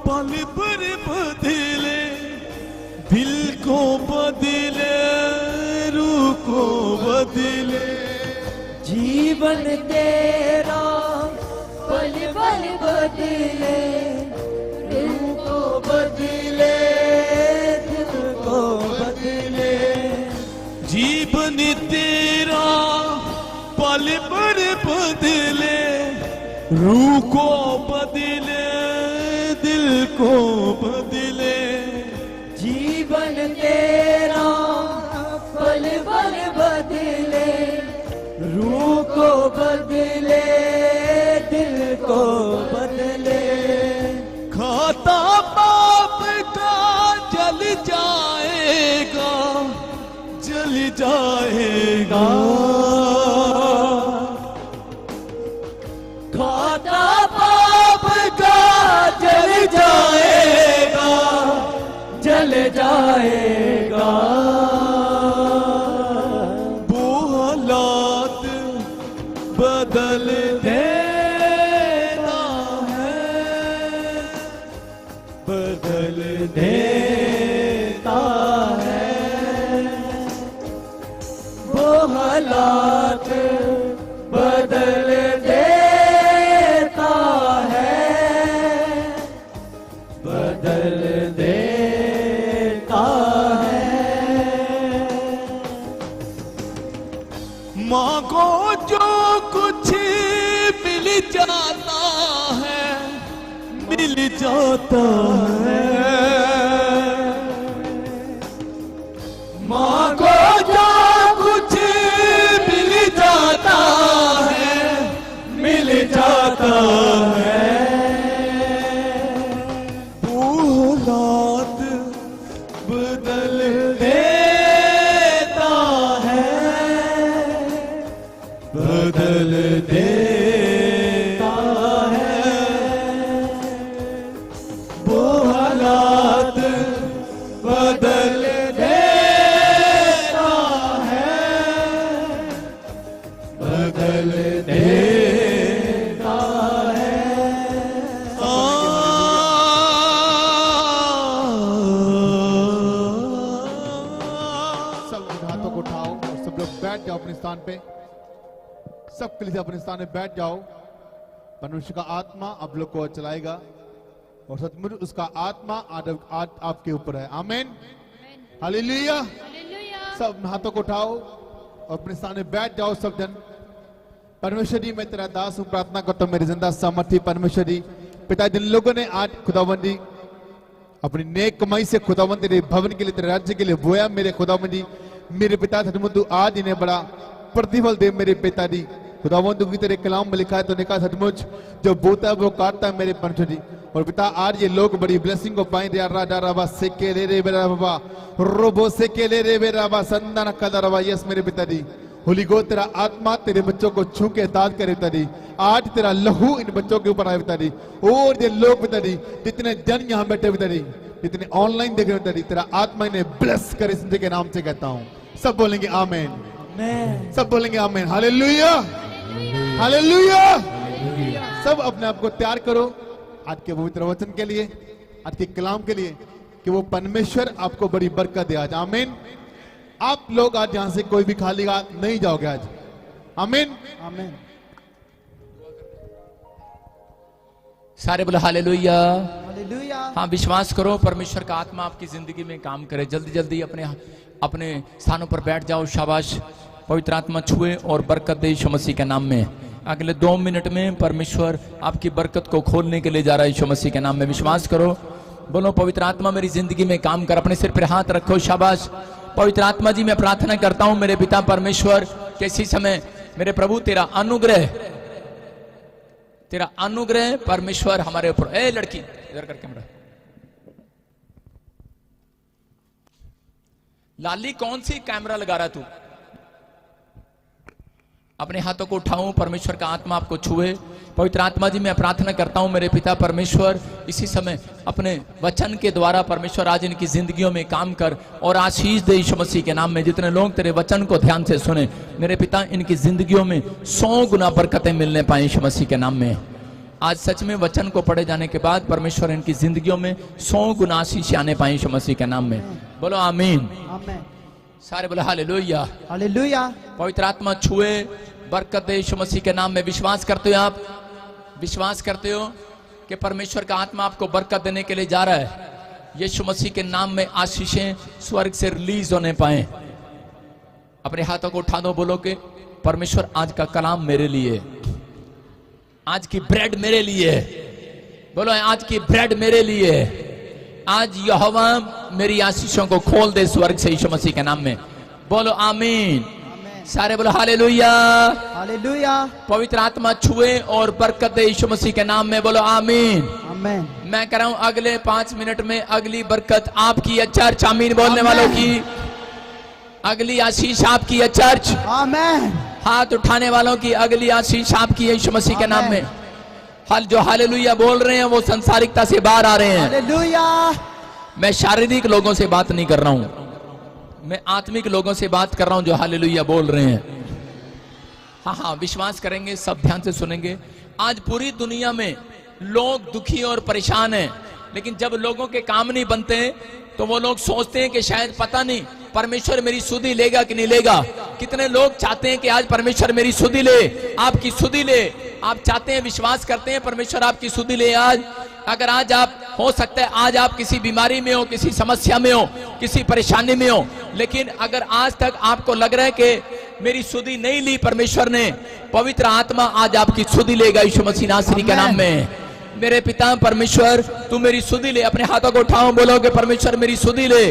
पल भर बदले, दिल को बदले, रूह को बदले। जीवन तेरा पल पल बदले, रूह को बदले, दिल को बदले। जीवन तेरा पल भर बदले, रूह को बदले, दिल को बदले। जीवन तेरा पल पल बदले, रूह को बदले, दिल को बदले। खाता पाप का जल जाएगा, जल जाएगा। खाता पाप का जल जाएगा, जल जाएगा। वो हालात बदल देता है, बदल देता है। मिल जाता है। मांगो जो कुछ मिल जाता है, मिल जाता है। वो हालात बदल देता है, बदल देता है। वो हालात बदल देता है, बदल देता है। सब हाथों को उठाओ और सब लोग बैठ जाओ अपने स्थान पे। सब कलीसिया अपने स्थान में बैठ जाओ। परमेश्वर का आत्मा आप लोग को चलाएगा और सचमुच उसका आत्मा आज आपके ऊपर है। आमीन, हालेलुया। सब हाथों को उठाओ और अपने स्थान में बैठ जाओ सब जन। परमेश्वर जी, मैं तेरा दास हूं, प्रार्थना करता हूं मेरे जिंदा सामर्थी परमेश्वर जी पिता, जिन लोगों ने आज खुदावंद जी अपनी नेक कमाई से खुदावंद तेरे भवन के लिए, तेरे राज्य के लिए बोया मेरे खुदावंद जी, मेरे पिता सचमुच तू आज इन्हें बड़ा प्रतिफल दे मेरे पिता जी। खुदावंद की तेरे कलाम में लिखा है, तो लिखा सचमुच जो बोता है वो काटता है मेरे परमेश्वर जी। और पिता आज ये लोग बड़ी ब्लेसिंग को पाए। राजा रबा से के ले रे बेरा बाबा रोबो से के ले रे बेरा बा संदान कदा रबा। यस मेरे पिता जी, होली गो तेरा आत्मा तेरे बच्चों को छू के दाद करे पिता जी। आज तेरा लहू इन बच्चों के ऊपर आए पिता जी। और ये लोग पिता जी, जितने जन यहाँ बैठे पिता जी, जितने ऑनलाइन देख रहे पिता जी, तेरा आत्मा इन्हें ब्लेस करे जिंदगी के नाम से कहता हूँ। सब बोलेंगे आमीन, सब बोलेंगे आमीन, हालेलुया, हालेलुया। सब अपने आप को तैयार करो आज के पवित्र वचन के लिए, आज के कलाम के लिए, कि वो परमेश्वर आपको बड़ी बरकत दे आज। आमीन। आप लोग आज यहां से कोई भी खाली हाथ नहीं जाओगे आज। आमीन, आमीन। सारे बोलो हालेलुया। हालेलुया। हाँ, विश्वास करो परमेश्वर का आत्मा आपकी जिंदगी में काम करे। जल्दी जल्दी अपने स्थानों पर बैठ जाओ। शाबाश, पवित्र आत्मा छुए और बरकत दे यीशु मसीह के नाम में। अगले 2 मिनट में परमेश्वर आपकी बरकत को खोलने के लिए जा रहा है यीशु मसीह के नाम में। विश्वास करो, बोलो पवित्र आत्मा मेरी जिंदगी में काम कर। अपने सिर पर हाथ रखो। शाबाश। पवित्र आत्मा जी, मैं प्रार्थना करता हूं मेरे पिता परमेश्वर कि इसी समय मेरे प्रभु तेरा अनुग्रह परमेश्वर हमारे ऊपर। ए लड़की इधर कर कैमरा। लाली कौन सी कैमरा लगा रहा तू? अपने हाथों को उठाऊं, परमेश्वर का आत्मा आपको छुए। पवित्र आत्मा जी, मैं प्रार्थना करता हूं मेरे पिता परमेश्वर इसी समय अपने वचन के द्वारा परमेश्वर आज इनकी जिंदगियों में काम कर और आशीष दे यीशु मसीह के नाम में। जितने लोग तेरे वचन को ध्यान से सुने मेरे पिता, इनकी जिंदगियों में 100 गुना बरकतें मिलने पाए यीशु मसीह के नाम में। आज सच में वचन को पढ़े जाने के बाद परमेश्वर इनकी जिंदगियों में 100 गुना आशीष आने पाए यीशु मसीह के नाम में। बोलो आमीन, आमीन। सारे बोलो हालेलुया, हालेलुया। पवित्र आत्मा छुए, बरकत दे यीशु मसीह के नाम में। विश्वास करते हो आप? विश्वास करते हो कि परमेश्वर का आत्मा आपको बरकत देने के लिए जा रहा है? यीशु मसीह के नाम में आशीषें स्वर्ग से रिलीज होने पाए। अपने हाथों को उठा दो, बोलो कि परमेश्वर आज का कलाम मेरे लिए, आज की ब्रेड मेरे लिए। बोलो आज की ब्रेड मेरे लिए। आज यहोवा मेरी आशीषों को खोल दे स्वर्ग से यीशु मसीह के नाम में। बोलो आमीन, सारे बोलो हालेलुया, हालेलुया। पवित्र आत्मा छुए और बरकत दे यीशु मसीह के नाम में। बोलो आमीन, आमीन। मैं कह रहा हूं अगले 5 मिनट में अगली बरकत आपकी है। चर्च आमीन बोलने वालों की अगली आशीष आपकी है। चर्च आमीन। हाथ उठाने वालों की अगली आशीष आपकी है यीशु मसीह के नाम में। हल जो हालेलुया बोल रहे हैं वो संसारिकता से बाहर आ रहे हैं। हालेलुया। मैं शारीरिक लोगों से बात नहीं कर रहा हूं, मैं आत्मिक लोगों से बात कर रहा हूं जो हालेलुया बोल रहे हैं। हाँ, विश्वास करेंगे, सब ध्यान से सुनेंगे। आज पूरी दुनिया में लोग दुखी और परेशान हैं, लेकिन जब लोगों के काम नहीं बनते तो वो लोग सोचते हैं कि शायद पता नहीं परमेश्वर मेरी सुधि लेगा कि नहीं लेगा। कितने लोग चाहते हैं कि आज परमेश्वर मेरी सुधि ले, आपकी सुधि ले। आप चाहते हैं, विश्वास करते हैं परमेश्वर आपकी सुधि ले आज। अगर आज आप, हो सकता है आज आप किसी बीमारी में हो, किसी समस्या में हो, किसी परेशानी में हो, लेकिन अगर आज तक आपको लग रहा है कि मेरी सुधि नहीं ली परमेश्वर ने, पवित्र आत्मा आज आपकी सुधि लेगा यीशु मसीह नासरी के नाम में। मेरे पिता परमेश्वर तू मेरी सुधि ले। अपने हाथों को उठाओ, बोलो कि परमेश्वर मेरी सुधि ले।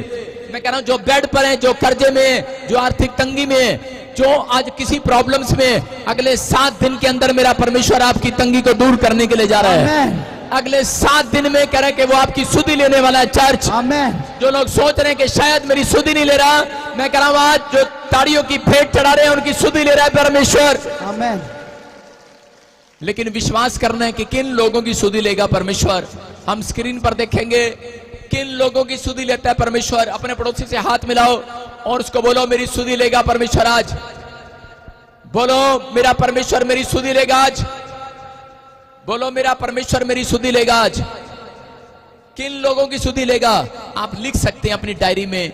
मैं कह रहा हूं जो बेड पर है, जो कर्जे में, जो आर्थिक तंगी में, जो आज किसी प्रॉब्लम्स में, अगले 7 दिन के अंदर मेरा परमेश्वर आपकी तंगी को दूर करने के लिए जा रहा है। अगले 7 दिन में कह रहे कि वो आपकी सुधि लेने वाला है। चर्च, जो लोग सोच रहे हैं कि शायद मेरी सुधि नहीं ले रहा, मैं कह रहा हूं आज जो ताड़ियों की भेंट चढ़ा रहे हैं उनकी सुधि ले रहा है परमेश्वर। आमेन। लेकिन विश्वास करना है कि किन लोगों की सुधि लेगा परमेश्वर। हम स्क्रीन पर देखेंगे किन लोगों की सुधि लेता है परमेश्वर। अपने पड़ोसी से हाथ मिलाओ और उसको बोलो मेरी सुधि लेगा परमेश्वर आज। बोलो मेरा परमेश्वर मेरी सुधि लेगा आज। बोलो मेरा परमेश्वर मेरी सुधि लेगा आज। किन लोगों की सुधि लेगा आप लिख सकते हैं अपनी डायरी में।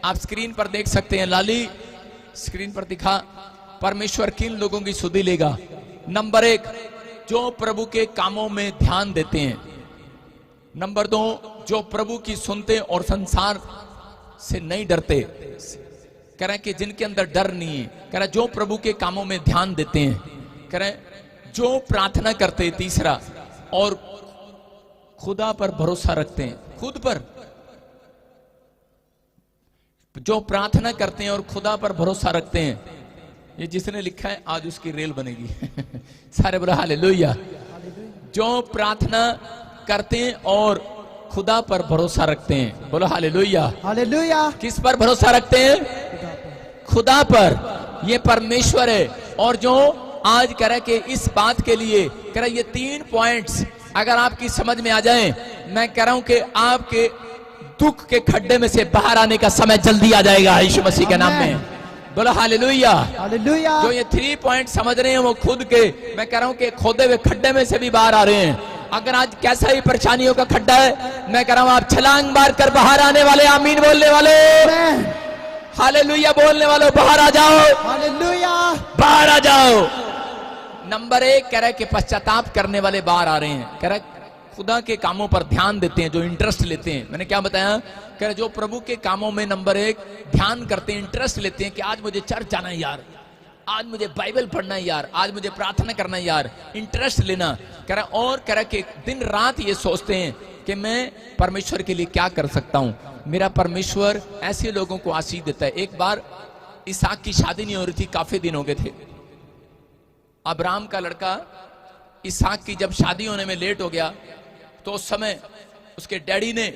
आप स्क्रीन पर देख सकते हैं, लाली स्क्रीन पर दिखा, परमेश्वर किन लोगों की सुधि लेगा। नंबर 1, जो प्रभु के कामों में ध्यान देते हैं। नंबर 2, जो प्रभु की सुनते और संसार से नहीं डरते। कह रहे हैं कि जिनके अंदर डर नहीं है। कह रहे हैं जो प्रभु के कामों में ध्यान देते हैं। कह रहे हैं जो प्रार्थना करते हैं। तीसरा, और खुदा पर भरोसा रखते हैं। खुद पर, जो प्रार्थना करते हैं और खुदा पर भरोसा रखते हैं। ये जिसने लिखा है आज उसकी रेल बनेगी। सारे बोलो हालेलुया। जो प्रार्थना करते हैं और खुदा पर भरोसा रखते हैं। बोलो हालेलुया। हालेलुया। किस पर भरोसा रखते हैं? खुदा पर। ये परमेश्वर है। और जो आज कह रहा है कि इस बात के लिए कह रहा है ये 3 पॉइंट्स अगर आपकी समझ में आ जाएं, मैं कह रहा हूं कि आपके दुख के खड्डे में से बाहर आने का समय जल्दी आ जाएगा यीशु मसीह के नाम में। बोलो हालेलुया। हालेलुया। जो ये 3 पॉइंट समझ रहे हैं वो खुद के, मैं कह रहा हूं कि खोदे हुए खड्डे में से भी बाहर आ रहे हैं। अगर आज कैसा ही परेशानियों का खड्डा है, मैं कह रहा हूं आप छलांग मार कर बाहर आने वाले, आमीन बोलने वाले, हालेलुया बोलने वालों, बाहर आ जाओ। हालेलुया। बाहर आ जाओ। नंबर 1 कह रहा है कि पश्चाताप करने वाले बाहर आ रहे हैं। कह रहा है खुदा के कामों पर ध्यान देते हैं, जो इंटरेस्ट लेते हैं। मैंने क्या बताया? कह रहे जो प्रभु के कामों में नंबर 1 ध्यान करते हैं, इंटरेस्ट लेते हैं कि आज मुझे चर्च जाना है यार, आज मुझे बाइबल पढ़ना है यार, आज मुझे प्रार्थना करना है यार, इंटरेस्ट लेना। कह रहा और कह रहा कि दिन रात ये सोचते हैं कि मैं परमेश्वर के लिए क्या कर सकता हूं। मेरा परमेश्वर ऐसे लोगों को आशीष देता है। एक बार इसहाक की शादी नहीं हो रही थी, काफी दिन हो गए थे। अब्राहम का लड़का इसहाक की जब शादी होने में लेट हो गया तो उस समय उसके डैडी ने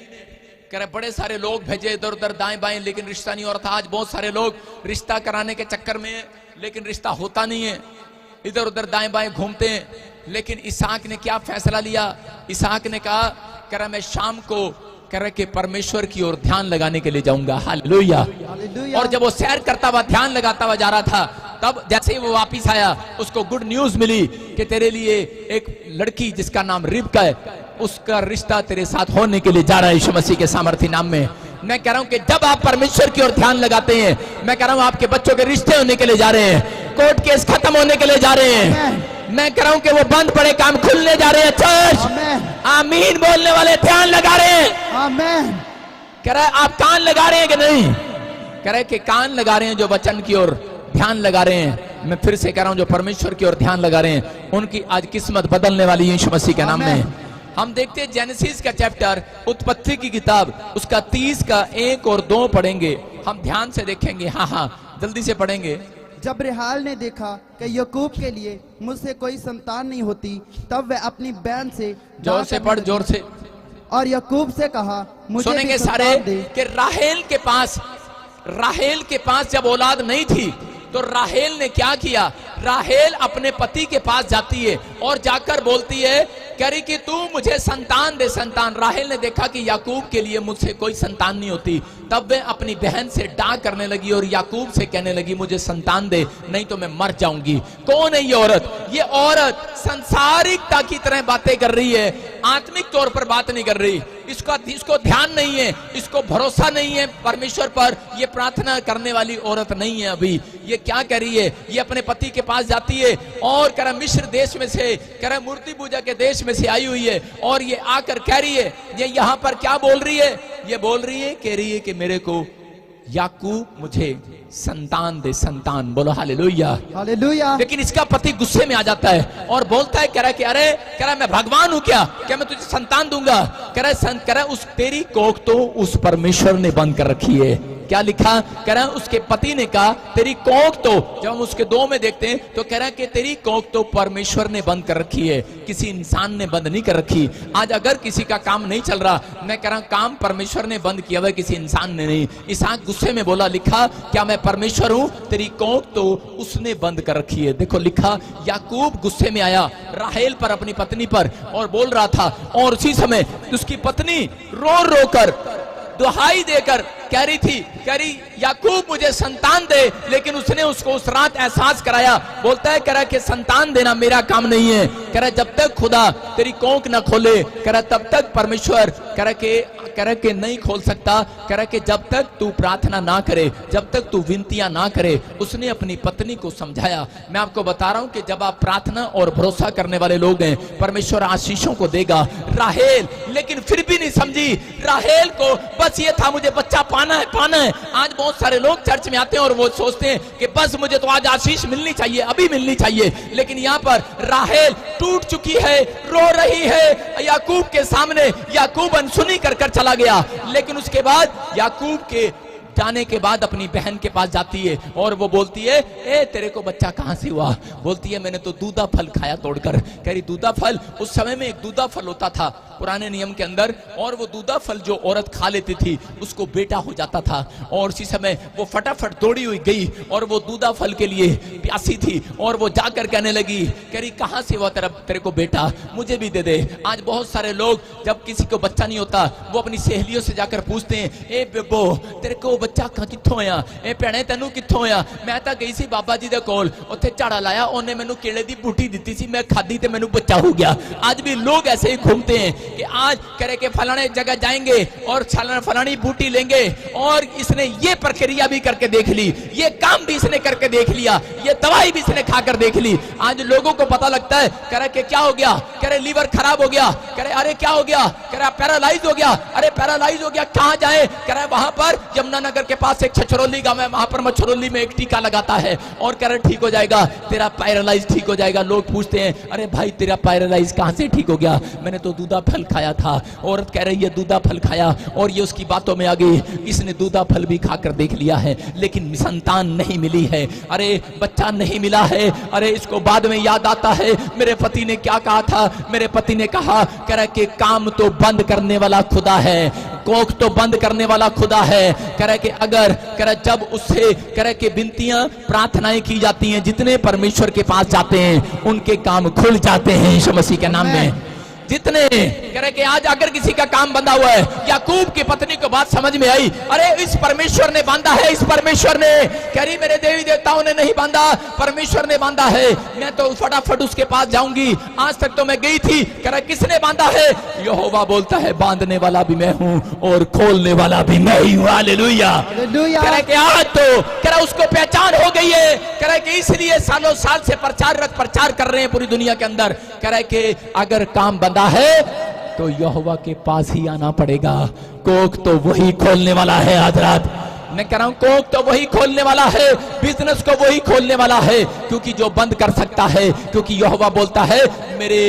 कह रहे बड़े सारे लोग भेजे इधर उधर दाएं बाएं, लेकिन रिश्ता नहीं हो रहा था। आज बहुत सारे लोग रिश्ता कराने के चक्कर में, लेकिन रिश्ता होता नहीं है, इधर उधर दाएं बाएं घूमते हैं। लेकिन इसहाक ने क्या फैसला लिया? इसहाक ने कहा, कह रहा मैं शाम को कह रहे कि परमेश्वर की ओर ध्यान लगाने के लिए जाऊंगा। हालेलुया। और जब वो सैर करता हुआ ध्यान लगाता हुआ जा रहा था, तब जैसे ही वो वापिस आया उसको गुड न्यूज मिली कि तेरे लिए एक लड़की जिसका नाम रिबका है, उसका रिश्ता तेरे साथ होने के लिए जा रहा है यीशु मसीह के सामर्थ्य नाम में। मैं कह रहा हूं कि जब आप परमेश्वर की ओर ध्यान लगाते हैं, मैं कह रहा हूं आपके बच्चों के रिश्ते होने के लिए जा रहे हैं, कोर्ट केस खत्म होने के लिए जा रहे हैं। मैं कह रहा हूं कि वो बंद पड़े काम खुलने जा रहे हैं। चर्च आमीन बोलने वाले ध्यान लगा रहे हैं। आमीन। कह रहा है आप कान लगा रहे हैं कि नहीं? कह रहे हैं कि कान लगा रहे हैं, जो वचन की ओर ध्यान लगा रहे हैं। मैं फिर से कह रहा हूं जो परमेश्वर की ओर ध्यान लगा रहे हैं उनकी आज किस्मत बदलने वाली है यीशु मसीह के नाम में। हम देखते हैं जेनेसिस का चैप्टर, उत्पत्ति की किताब, उसका 30 का 1 और 2 पढ़ेंगे। हम ध्यान से देखेंगे। हाँ जल्दी से पढ़ेंगे। जब रेहाल ने देखा कि याकूब के लिए मुझसे कोई संतान नहीं होती, तब वह अपनी बहन से जोर से पढ़, जोर से। और याकूब से कहा मुझे सुनेंगे सारे कि राहेल के पास जब औलाद नहीं थी तो राहेल ने क्या किया? राहेल अपने पति के पास जाती है और जाकर बोलती है, कह रही कि तू मुझे संतान दे, संतान। राहेल ने देखा कि याकूब के लिए मुझसे कोई संतान नहीं होती, तब वह अपनी बहन से डांट करने लगी और याकूब से कहने लगी मुझे संतान दे, नहीं तो मैं मर जाऊंगी। कौन है ये औरत? ये औरत संसारिकता की तरह बातें कर रही है, आत्मिक तौर पर बात नहीं कर रही। इसको ध्यान नहीं है, इसको भरोसा नहीं है परमेश्वर पर। ये प्रार्थना करने वाली औरत नहीं है। अभी ये क्या कर रही है? ये अपने पति के पास जाती है और कह रहा मिस्र देश में से, कह रहा मूर्ति पूजा के देश में से आई हुई है, और ये आकर कह रही है, ये यहाँ पर क्या बोल रही है? ये बोल रही है, कह रही है कि मेरे को याकूब मुझे संतान दे, संतान। बोलो हालेलुया। हालेलुया। लेकिन इसका पति गुस्से में आ जाता है और बोलता है, कह रहा है कि अरे, कह रहा है मैं भगवान हूं क्या मैं तुझे संतान दूंगा? कह रहा है उस तेरी कोख तो उस परमेश्वर ने बंद कर रखी है। क्या लिखा? कह रहा है उसके पति ने कहा तेरी कोख तो, जब हम उसके 2 में देखते हैं तो कह रहा है कि तेरी कोख तो परमेश्वर ने बंद कर रखी है, किसी इंसान ने बंद नहीं कर रखी। आज अगर किसी का काम नहीं चल रहा, मैं कह रहा हूं काम परमेश्वर ने बंद किया हुआ, किसी इंसान ने नहीं। इसहाक गुस्से में बोला, लिखा क्या मैं परमेश्वर हूं? तेरी कोख तो उसने बंद कर रखी है। देखो लिखा, याकूब गुस्से में आया राहेल पर, अपनी पत्नी पर, और बोल रहा था, और उसी समय उसकी पत्नी रो रो कर दुहाई देकर कह रही थी, कह रही याकूब मुझे संतान दे। लेकिन उसने उसको उस रात एहसास कराया, बोलता है कह रहा कि संतान देना मेरा काम नहीं है। कह रहा जब तक खुदा तेरी कोख न खोले, कह रहा तब तक परमेश्वर कह रहा कि नहीं खोल सकता। कह रहा कि जब तक तू प्रार्थना ना करे, जब तक तू विनतियां ना करे। उसने अपनी पत्नी को समझाया। मैं आपको बता रहा हूं कि जब आप प्रार्थना और भरोसा करने वाले लोग हैं, परमेश्वर आशीषों को देगा। राहेल लेकिन फिर भी नहीं समझी। राहेल को बस ये था मुझे बच्चा पाना है, पाना है। आज बहुत सारे लोग चर्च में आते हैं और वो सोचते हैं कि बस मुझे तो आज आशीष मिलनी चाहिए, अभी मिलनी चाहिए। लेकिन यहाँ पर राहेल टूट चुकी है, रो रही है याकूब के सामने। याकूब अनसुनी कर चला गया। लेकिन उसके बाद याकूब के जाने के बाद अपनी बहन के पास जाती है और वो बोलती है, ए तेरे को बच्चा कहां से हुआ? बोलती है मैंने तो दूधा फल खाया तोड़कर। कह रही दूधा फल? उस समय में एक दूधा फल होता था पुराने नियम के अंदर, और वो दूधा फल जो औरत खा लेती थी उसको बेटा हो जाता था। और उसी समय वो फटाफट दौड़ी हुई गई और वो दूधा फल के लिए प्यासी थी और वो जाकर कहने लगी, कह रही कहां से हुआ तेरे को बेटा? मुझे भी दे दे। आज बहुत सारे लोग जब किसी को बच्चा नहीं होता, वो अपनी सहेलियों से जाकर पूछते हैं, ए बेबो तेरे को बच्चा कित्थों आया? ए भैणे तेनू कित्थों आया? मैं तो गई सी बाबा जी दे कोल, उत्थे झाड़ा लाया, उन्हें मैनू केले दी बूटी दी सी, मैं खाधी ते मैनू बच्चा हो गया। आज भी लोग ऐसे ही घूमते हैं कि आज करे के फलाने जगह जाएंगे और फलानी बूटी लेंगे, और इसने ये प्रक्रिया भी करके देख ली, ये काम भी इसने करके देख लिया, ये दवाई भी इसने खाकर देख ली। आज लोगों को पता लगता है, कह रहे कि क्या हो गया? कह रहे लीवर खराब हो गया। कह रहे अरे क्या हो गया? कह रहा पैरालाइज हो गया। अरे पैरालाइज हो गया, कहां जाए? कह रहा वहां पर यमुनानगर के पास एक छछरौली गांव है, वहां पर मछरौली में एक टीका लगाता है और कह रहे ठीक हो जाएगा, तेरा पैरालाइज ठीक हो जाएगा। लोग पूछते हैं, अरे भाई तेरा पैरालाइज कहां से ठीक हो गया? मैंने तो दूधा फल खाया था। औरत कह रही है दूधा फल खाया, और ये उसकी बातों में आ गई, इसने दूधा फल भी खाकर देख लिया है लेकिन संतान नहीं मिली है। अरे बच्चा नहीं मिला है। अरे इसको बाद में याद आता है, मेरे पति ने क्या कहा था? मेरे पति ने कहा, कह रहा कि काम तो बंद करने वाला खुदा है, कोख तो बंद करने वाला खुदा है। कह रहा कि अगर कह रहा जब उससे कह रहा कि विनतियां प्रार्थनाएं की जाती हैं, जितने परमेश्वर के पास जाते हैं उनके काम खुल जाते हैं यीशु मसीह के नाम में। जितने कह रहे कि आज अगर किसी का काम बंधा हुआ है, याकूब की पत्नी को बात समझ में आई, अरे इस परमेश्वर ने बांधा है, इस परमेश्वर ने। कह रही मेरे देवी देवताओं ने नहीं बांधा, परमेश्वर ने बांधा है। मैं तो फटाफट उसके पास जाऊंगी, आज तक तो मैं गई थी। कह रहा किसने बांधा है? यहोवा बोलता है बांधने वाला भी मैं हूं और खोलने वाला भी मैं ही हूं। हालेलुया। कह रहा कि आज तो कह रहा उसको पहचान हो गई है। कह रहा कि इसलिए सालों साल से प्रचार कर रहे हैं पूरी दुनिया के अंदर। कह रहा कि अगर काम बंधा है तो यहोवा के पास ही आना पड़ेगा। कोख तो वही खोलने वाला है। आज रात मैं कह रहा हूं, कोख तो वही खोलने वाला है, बिजनेस को वही खोलने वाला है, क्योंकि जो बंद कर सकता है, क्योंकि यहोवा बोलता है मेरे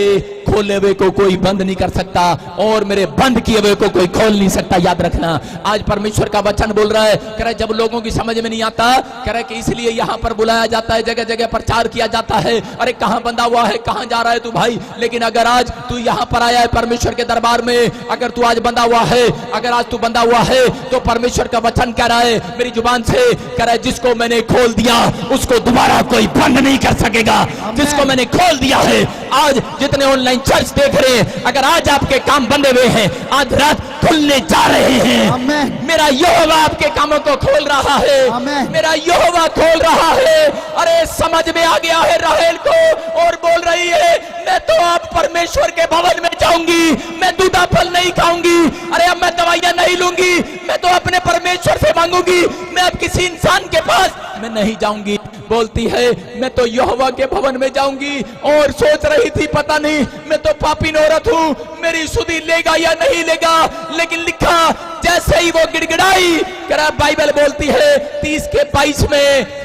खोले हुए को कोई बंद नहीं कर सकता और मेरे बंद किए हुए को कोई खोल नहीं सकता। याद रखना, आज परमेश्वर का वचन बोल रहा है। कह रहा जब लोगों की समझ में नहीं आता, कह रहा कि इसलिए यहाँ पर बुलाया जाता है, जगह जगह प्रचार किया जाता है। अरे कहाँ बंधा हुआ है, कहाँ जा रहा है तू भाई? लेकिन अगर आज तू यहाँ पर आया है परमेश्वर के दरबार में, अगर तू आज बंधा हुआ है, अगर आज तू बंधा हुआ है, तो परमेश्वर का वचन कह रहा है मेरी जुबान से, कह रहा है जिसको मैंने खोल दिया उसको दोबारा कोई बंद नहीं कर सकेगा। जिसको मैंने खोल दिया है, आज जितने ऑनलाइन चर्च देख रहे हैं, अगर आज आपके काम बंधे हुए हैं, आज रात खुलने जा रहे हैं। मेरा यहोवा आपके कामों को खोल रहा है, मेरा यहोवा खोल रहा है। अरे समझ में आ गया है राहेल को, और बोल रही है मैं तो आप परमेश्वर के भवन में जाऊंगी, मैं दूधा फल नहीं खाऊंगी। अरे अब मैं दवाइयां नहीं लूंगी, मैं तो अपने परमेश्वर से मांगूंगी, मैं अब किसी इंसान के पास मैं नहीं जाऊंगी। बोलती है मैं तो यहोवा के भवन में जाऊंगी। और सोच रही थी पता नहीं मैं तो पापी औरत हूं, मेरी सुधि लेगा या नहीं लेगा, लेकिन लिखा जैसे ही वो गिड़गिड़ाई, कह रहा बाइबल बोलती है 30 के 22 में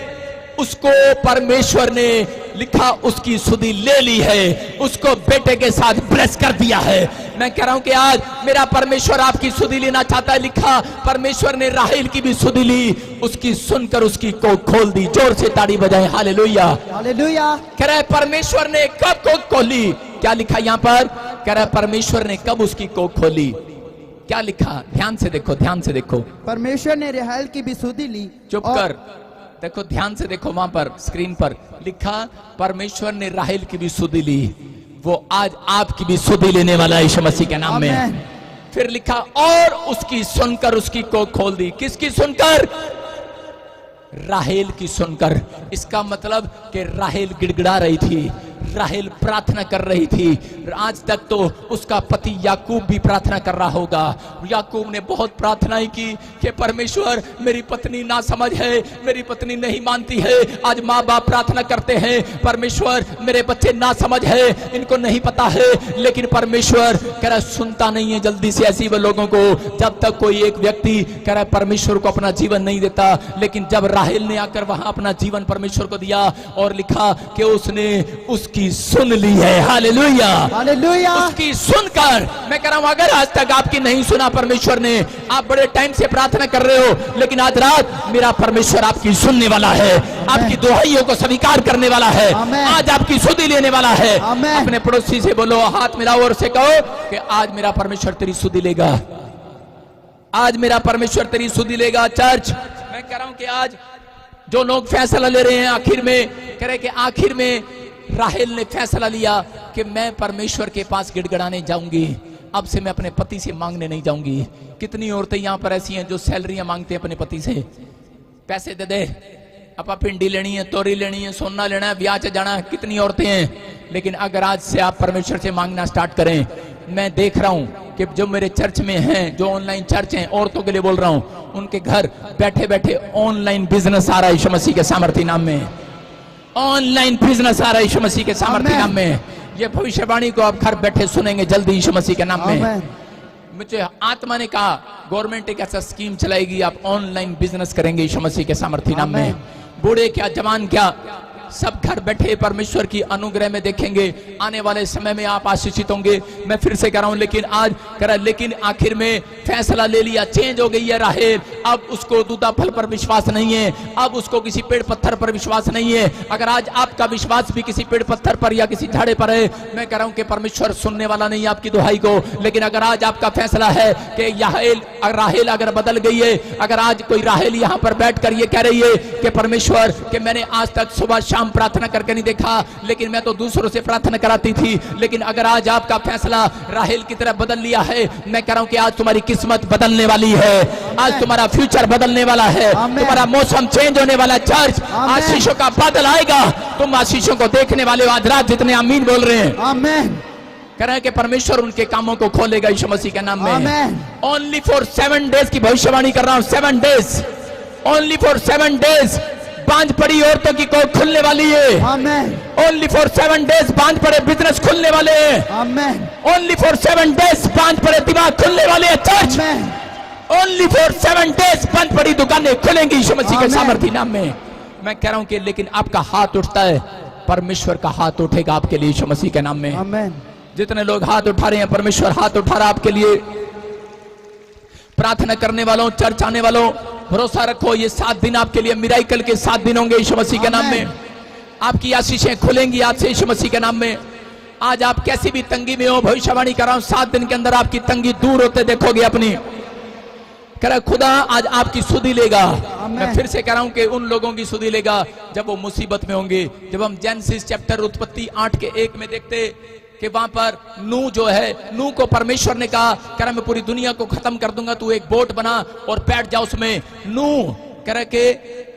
उसको परमेश्वर ने लिखा उसकी सुधि ले ली है, उसको बेटे के साथ ब्लेस कर दिया है। मैं कह रहा हूं कि आज मेरा परमेश्वर आपकी सुधि लेना चाहता है। लिखा परमेश्वर ने राहेल की भी सुधि ली, उसकी सुनकर उसकी कोख खोल दी। जोर से ताड़ी बजाएं, हालेलुया हालेलुया। कह रहा है परमेश्वर ने कब कोख खोली, क्या लिखा यहां पर, कह रहा है परमेश्वर ने कब उसकी कोख खोली, क्या लिखा, ध्यान से देखो, ध्यान से देखो। परमेश्वर ने राहेल की भी सुधि ली। चुप कर, देखो ध्यान से देखो, वहां पर स्क्रीन पर लिखा परमेश्वर ने राहेल की भी सुधि ली, वो आज आपकी भी सुधि लेने वाला है यीशु मसीह के नाम में। फिर लिखा और उसकी सुनकर उसकी कोख खोल दी। किसकी सुनकर, राहेल की सुनकर। इसका मतलब कि राहेल गिड़गिड़ा रही थी, राहेल प्रार्थना कर रही थी। आज तक तो उसका पति याकूब भी प्रार्थना कर रहा होगा। याकूब ने बहुत प्रार्थनाएं की कि परमेश्वर मेरी पत्नी ना समझ है, मेरी पत्नी नहीं मानती है। आज माँ बाप प्रार्थना करते हैं परमेश्वर मेरे बच्चे ना समझ है, इनको नहीं पता है, लेकिन परमेश्वर कह रहा सुनता नहीं है जल्दी से ऐसी वो लोगों को। जब तक कोई एक व्यक्ति कह रहा परमेश्वर को अपना जीवन नहीं देता, लेकिन जब राहेल ने आकर वहां अपना जीवन परमेश्वर को दिया और लिखा कि उसने उसकी सुन ली है। Hallelujah hallelujah. उसकी सुनकर, मैं कह रहा हूं अगर आज तक आपकी नहीं सुना परमेश्वर ने, आप बड़े टाइम से प्रार्थना कर रहे हो, लेकिन आज रात मेरा परमेश्वर आपकी सुनने वाला है, आपकी दुहाइयों को स्वीकार करने वाला है, आज आपकी सुधि लेने वाला है। अपने पड़ोसी से बोलो, हाथ मिलाओ और से कहो कि आज मेरा परमेश्वर तेरी सुधि लेगा, आज मेरा परमेश्वर तेरी सुधि लेगा। चर्च, मैं कह रहा हूं कि आज जो लोग फैसला ले रहे हैं, आखिर में कह रहे कि आखिर में राहेल ने फैसला लिया कि मैं परमेश्वर के पास गिड़गिड़ाने जाऊंगी, अब से मैं अपने पति से मांगने नहीं जाऊंगी। कितनी औरतें यहां पर ऐसी हैं जो सैलरियां मांगते हैं अपने पति से, पैसे दे दे, अपा पिंडी लेनी है, तोरी लेनी है, सोना लेना है, ब्याह से जाना है, कितनी औरतें हैं। लेकिन अगर आज से आप परमेश्वर से मांगना स्टार्ट करें, मैं देख रहा हूं कि जो मेरे चर्च में हैं, जो ऑनलाइन चर्च हैं, औरतों के लिए बोल रहा हूं, उनके घर बैठे बैठे ऑनलाइन बिजनेस आ रहा है यीशु मसीह के सामर्थ्य नाम में। ऑनलाइन बिजनेस आ रहा है यीशु मसीह के सामर्थ्य नाम में। ये भविष्यवाणी को आप घर बैठे सुनेंगे जल्दी यीशु मसीह के नाम में। मुझे आत्मा ने कहा गवर्नमेंट एक ऐसा स्कीम चलाएगी, आप ऑनलाइन बिजनेस करेंगे यीशु मसीह के सामर्थ्य नाम में। बूढ़े क्या जवान क्या सब घर बैठे परमेश्वर की अनुग्रह में देखेंगे। आने वाले समय में आप आशीषित होंगे। मैं फिर से कह रहा हूं, लेकिन आज कह रहा, लेकिन आखिर में फैसला ले लिया, चेंज हो गई है राहेल। अब उसको दूधा फल पर विश्वास नहीं है, अब उसको किसी पेड़ पत्थर पर विश्वास नहीं है। अगर आज आपका विश्वास भी किसी पेड़ पत्थर पर या किसी झाड़े पर है, मैं कह रहा हूं कि परमेश्वर सुनने वाला नहीं है आपकी दुहाई को। लेकिन अगर आज आपका फैसला है कि राहेल अगर बदल गई है, अगर आज कोई राहेल यहां पर बैठ कर ये कह रही है कि परमेश्वर कि मैंने आज तक सुबह शाम प्रार्थना करके नहीं देखा, लेकिन मैं तो दूसरों से प्रार्थना कराती थी, लेकिन अगर आज आपका फैसला राहेल की तरह बदल लिया है, मैं कह रहा हूं कि आज तुम्हारी किस्मत बदलने वाली है, आज तुम्हारा फ्यूचर बदलने वाला है, तुम्हारा मौसम चेंज होने वाला। चर्च, आशीषों का बादल आएगा, तुम आशीषों को देखने वाले हो। आज रात जितने आमीन बोल रहे हैं, आमीन कह रहे हैं कि परमेश्वर उनके कामों को खोलेगा यीशु मसीह के नाम में। ओनली फॉर 7 डेज की भविष्यवाणी कर रहा हूं, 7 डेज, ओनली फॉर 7 डेज बांझ पड़ी औरतों की कोख खुलने वाली है। आमेन। ओनली फॉर 7 डेज बांझ पड़े बिजनेस खुलने वाले हैं। आमेन। ओनली फॉर 7 डेज बांझ पड़े दिमाग खुलने वाले हैं। चर्च, ओनली फॉर 7 डेज बंद पड़ी दुकानें खुलेंगी यीशु मसीह के सामर्थ्य नाम में। मैं कह रहा हूं कि लेकिन आपका हाथ उठता है, परमेश्वर का हाथ उठेगा आपके लिए यीशु मसीह के नाम में। आमेन। जितने लोग हाथ उठा रहे हैं, परमेश्वर हाथ उठा रहा है आपके लिए। प्रार्थना करने वालों, चर्च आने वालों, भरोसा रखो, ये 7 दिन आपके लिए मिराकल के 7 दिन होंगे यीशु मसीह के नाम में। आपकी आशीषें खुलेंगी आज से यीशु मसीह के नाम में। आज आप कैसी भी तंगी में हो, भविष्यवाणी कर रहा हूं, 7 दिन के अंदर आपकी तंगी दूर होते देखोगे अपनी। कह रहा खुदा आज आपकी सुधि लेगा। मैं फिर से कह रहा हूं कि उन लोगों की सुधि लेगा जब वो मुसीबत में होंगे। जब हम जेनेसिस चैप्टर उत्पत्ति 8:1 में देखते कि वहां पर नूह जो है, नूह को परमेश्वर ने कहा, कह रहा मैं पूरी दुनिया को खत्म कर दूंगा, तू एक बोट बना और बैठ जा उसमें। नूह कह रहा के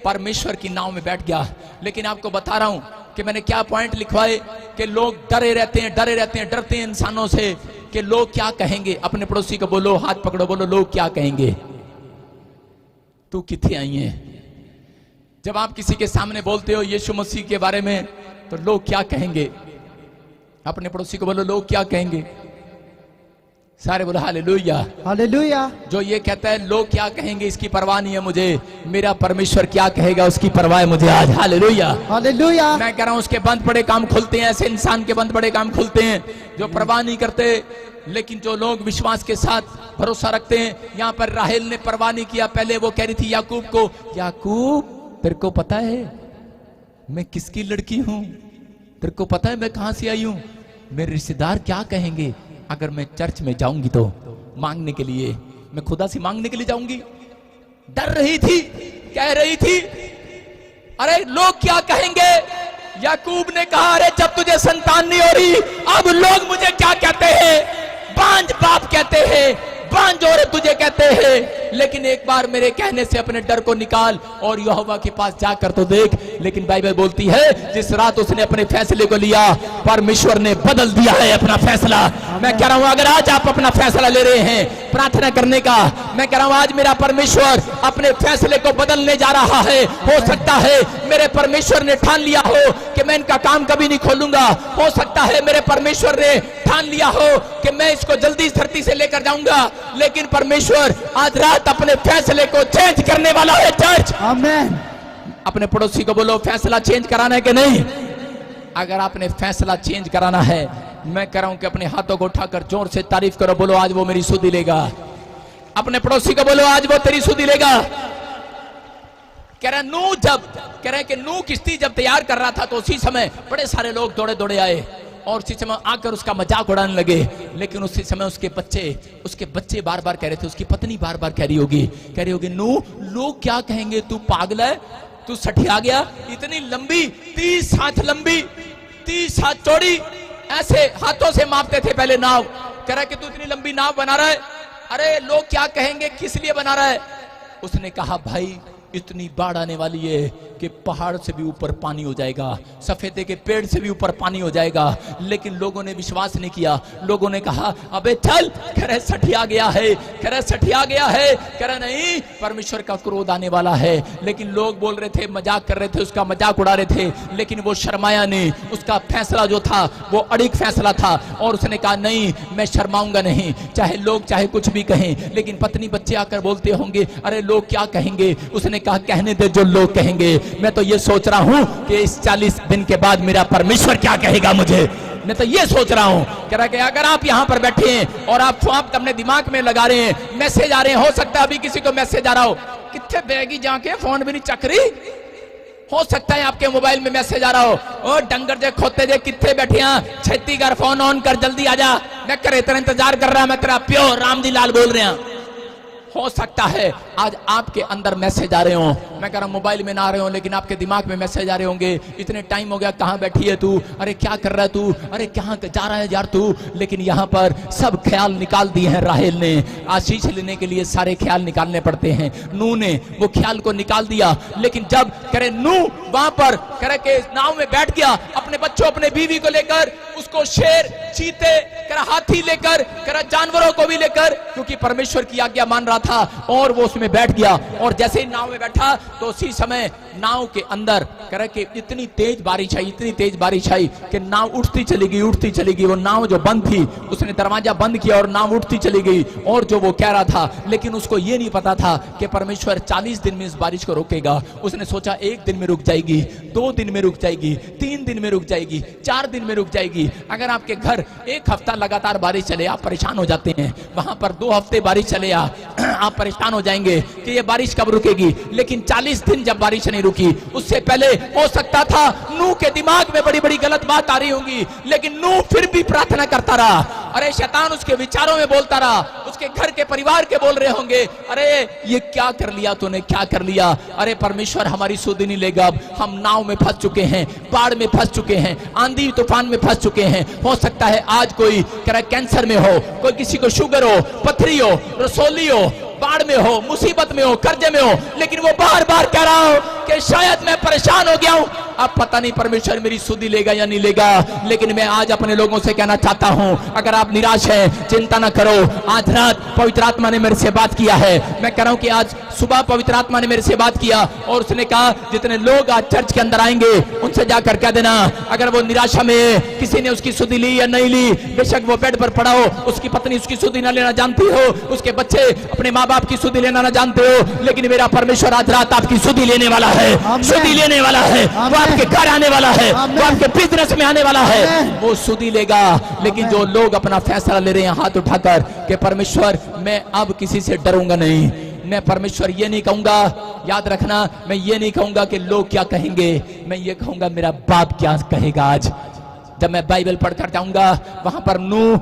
परमेश्वर की नाव में बैठ गया। लेकिन आपको बता रहा हूं कि मैंने क्या पॉइंट लिखवाए कि लोग डरे रहते हैं, डरते हैं इंसानों से कि लोग क्या कहेंगे। अपने पड़ोसी को बोलो, हाथ पकड़ो, बोलो लोग क्या कहेंगे, तू किथे आई है। जब आप किसी के सामने बोलते हो यीशु मसीह के बारे में, तो लोग क्या कहेंगे। अपने पड़ोसी को बोलो लोग क्या कहेंगे। सारे बोलो हालेलुया। हालेलुया। जो ये कहता है लोग क्या कहेंगे इसकी परवाह नहीं है मुझे, मेरा परमेश्वर क्या कहेगा उसकी परवाह है मुझे आज। हालेलुया। हालेलुया। मैं कह रहा हूं उसके बंद पड़े काम खुलते हैं, ऐसे इंसान के बंद पड़े काम खुलते हैं जो परवाह नहीं करते, लेकिन जो लोग विश्वास के साथ भरोसा रखते हैं। यहाँ पर राहेल ने परवाह नहीं किया। पहले वो कह रही थी याकूब को, याकूब तेरे को पता है मैं किसकी लड़की हूं, तेरे को पता है मैं कहां से आई हूं, मेरे रिश्तेदार क्या कहेंगे अगर मैं चर्च में जाऊंगी तो मांगने के लिए, मैं खुदा से मांगने के लिए जाऊंगी। डर रही थी, कह रही थी अरे लोग क्या कहेंगे। याकूब ने कहा अरे जब तुझे संतान नहीं हो रही अब लोग मुझे क्या कहते हैं, बांझ बाप कहते हैं, बांझ औरत तुझे कहते हैं, लेकिन एक बार मेरे कहने से अपने डर को निकाल और यहोवा के पास जाकर तो देख। लेकिन बाइबल बोलती है जिस रात उसने अपने फैसले को लिया परमेश्वर ने बदल दिया है अपना फैसला। मैं कह रहा हूं अगर आज आप अपना फैसला ले रहे हैं प्रार्थना करने का, मैं कह रहा हूं आज मेरा परमेश्वर अपने फैसले को बदलने जा रहा है। हो सकता है मेरे परमेश्वर ने ठान लिया हो कि मैं इनका काम कभी नहीं खोलूंगा, हो सकता है मेरे परमेश्वर ने ठान लिया हो कि मैं इसको जल्दी इस धरती से लेकर जाऊंगा, लेकिन परमेश्वर आज रात अपने फैसले को चेंज करने वाला है। चर्च आमीन। अपने पड़ोसी को बोलो फैसला चेंज कराना है कि नहीं। अगर आपने फैसला चेंज कराना है, मैं कह रहा हूं कि अपने हाथों को उठाकर जोर से तारीफ करो, बोलो आज वो मेरी सुधि लेगा। अपने पड़ोसी को बोलो आज वो तेरी सुधि लेगा। कह रहा नूह जब कह रहे कि नूह किश्ती जब तैयार कर रहा था तो उसी समय बड़े सारे लोग दौड़े दौड़े आए और उसी समय आकर उसका मजाक उड़ाने लगे। लेकिन उसी समय उसके बच्चे बार बार कह रहे थे, उसकी पत्नी बार बार कह रही होगी नूह लोग क्या कहेंगे, तू पागल है, तू सठिया गया, इतनी लंबी 30 हाथ लंबी 30 हाथ चौड़ी, ऐसे हाथों से मापते थे पहले नाव। कह रहा कि तू इतनी लंबी नाव बना रहा है, अरे लोग क्या कहेंगे, किस लिए बना रहा है। उसने कहा भाई इतनी बाढ़ आने वाली है कि पहाड़ से भी ऊपर पानी हो जाएगा, सफेदे के पेड़ से भी ऊपर पानी हो जाएगा। लेकिन लोगों ने विश्वास नहीं किया, लोगों ने कहा अबे चल, कह रहे सठिया गया है, कह रहे सठिया गया है, कह रहे नहीं परमेश्वर का क्रोध आने वाला है। लेकिन लोग बोल रहे थे, मजाक कर रहे थे, उसका मजाक उड़ा रहे थे, लेकिन वो शर्माया नहीं। उसका फैसला जो था वो अड़िग फैसला था और उसने कहा नहीं मैं शर्माऊंगा नहीं, चाहे लोग चाहे कुछ भी कहें। लेकिन पत्नी बच्चे आकर बोलते होंगे अरे लोग क्या कहेंगे। उसने कहा कहने दे जो लोग कहेंगे, मैं तो ये सोच रहा हूं कि इस 40 दिन के बाद मेरा परमेश्वर क्या कहेगा मुझे, मैं तो ये सोच रहा हूं। कह रहा कि अगर आप यहां पर बैठे हैं और आप अपने दिमाग में लगा रहे हैं, मैसेज आ रहे हैं, हो सकता है अभी किसी को मैसेज आ रहा हो, कितने बैगी जाके फोन भी नहीं चक रही, हो सकता है आपके मोबाइल में मैसेज आ रहा हो, ओ डंगर जे खोते जे कितने बैठे हैं, छेती कर फोन ऑन कर जल्दी आ जा, मैं करे तेरा इंतजार कर रहा, मैं तेरा प्यो राम जी लाल बोल रहे हैं। हो सकता है आज आपके अंदर मैसेज आ रहे हो, मैं कह रहा हूं मोबाइल में ना आ रहे हो लेकिन आपके दिमाग में मैसेज आ रहे होंगे, इतने टाइम हो गया कहां बैठी है तू, अरे क्या कर रहा है तू, अरे कहां जा रहा है यार तू। लेकिन यहां पर सब ख्याल निकाल दिए हैं राहेल ने। आशीष लेने के लिए सारे ख्याल निकालने पड़ते हैं, नूह ने वो ख्याल को निकाल दिया। लेकिन जब करे नूह वहां पर करे के नाव में बैठ गया, अपने बच्चों अपने बीवी को लेकर, उसको शेर चीते करे हाथी लेकर, करे जानवरों को भी लेकर, क्योंकि परमेश्वर की आज्ञा मान रहा था, और वो उसमें बैठ गया। और जैसे ही नाव में बैठा तो उसी समय नाव के अंदर करे कि इतनी तेज बारिश आई, इतनी तेज बारिश आई कि नाव उठती चली गई। वो नाव जो बंद थी उसने दरवाजा बंद किया और नाव उठती चली गई। और जो वो कह रहा था, लेकिन उसको ये नहीं पता था कि परमेश्वर 40 दिन में इस बारिश को रोकेगा। उसने सोचा 1 दिन में रुक जाएगी, 2 दिन में रुक जाएगी, 3 दिन में रुक जाएगी, 4 दिन में रुक जाएगी। अगर आपके घर 1 हफ्ता लगातार बारिश चले आप परेशान हो जाते हैं, वहां पर 2 हफ्ते बारिश चले आप परेशान हो जाएंगे कि ये बारिश कब रुकेगी। लेकिन 40 दिन जब बारिश नहीं रुकी, उससे पहले हो सकता था नूह के दिमाग में बड़ी बड़ी गलत बात आ रही होंगी, लेकिन नूह फिर भी प्रार्थना करता रहा। अरे शैतान उसके विचारों में बोलता रहा, उसके घर के परिवार के बोल रहे होंगे अरे ये क्या कर लिया तूने, क्या कर लिया, अरे परमेश्वर हमारी सुधि नहीं लेगा, अब हम नाव में फंस चुके हैं, बाढ़ में फंस चुके हैं, आंधी तूफान में फंस चुके हैं। हो सकता है आज कोई कैंसर में हो, कोई किसी को शुगर हो, पथरी हो, रसोली हो, बाढ़ में हो, मुसीबत में हो, कर्जे में हो, लेकिन वो बार बार कह रहा हो कि शायद मैं परेशान हो गया हूं, अब पता नहीं परमेश्वर मेरी सुधि लेगा या नहीं लेगा, लेकिन मैं आज अपने लोगों से कहना चाहता हूं, अगर आप निराश हैं चिंता ना करो। आज रात पवित्र आत्मा ने मेरे से बात किया है। मैं कह रहा हूं कि आज सुबह पवित्र आत्मा ने मेरे से बात किया और उसने कहा जितने लोग आज चर्च के अंदर आएंगे उनसे जाकर कह देना, अगर वो निराशा में किसी ने उसकी सुधि ली या नहीं ली, बेशक वो बेड पर पड़ा हो, उसकी पत्नी उसकी सुधि ना लेना जानती हो, उसके बच्चे अपने माँ बाप की सुधि लेना ना जानते हो, लेकिन मेरा परमेश्वर आज रात आपकी सुधि लेने वाला है, सुधि लेने वाला है। वो आपके घर आने वाला है, वो आपके बिजनेस में आने वाला है, वो सुधि लेगा। लेकिन जो लोग अपना फैसला ले रहे हैं हाथ उठाकर कि परमेश्वर मैं अब किसी से डरूंगा नहीं, मैं परमेश्वर ये नहीं कहूंगा, याद रखना, मैं ये नहीं कहूंगा कि लोग क्या कहेंगे, मैं ये कहूंगा मेरा बाप क्या कहेगा। आज जब मैं बाइबल पढ़कर जाऊंगा, वहां पर नूह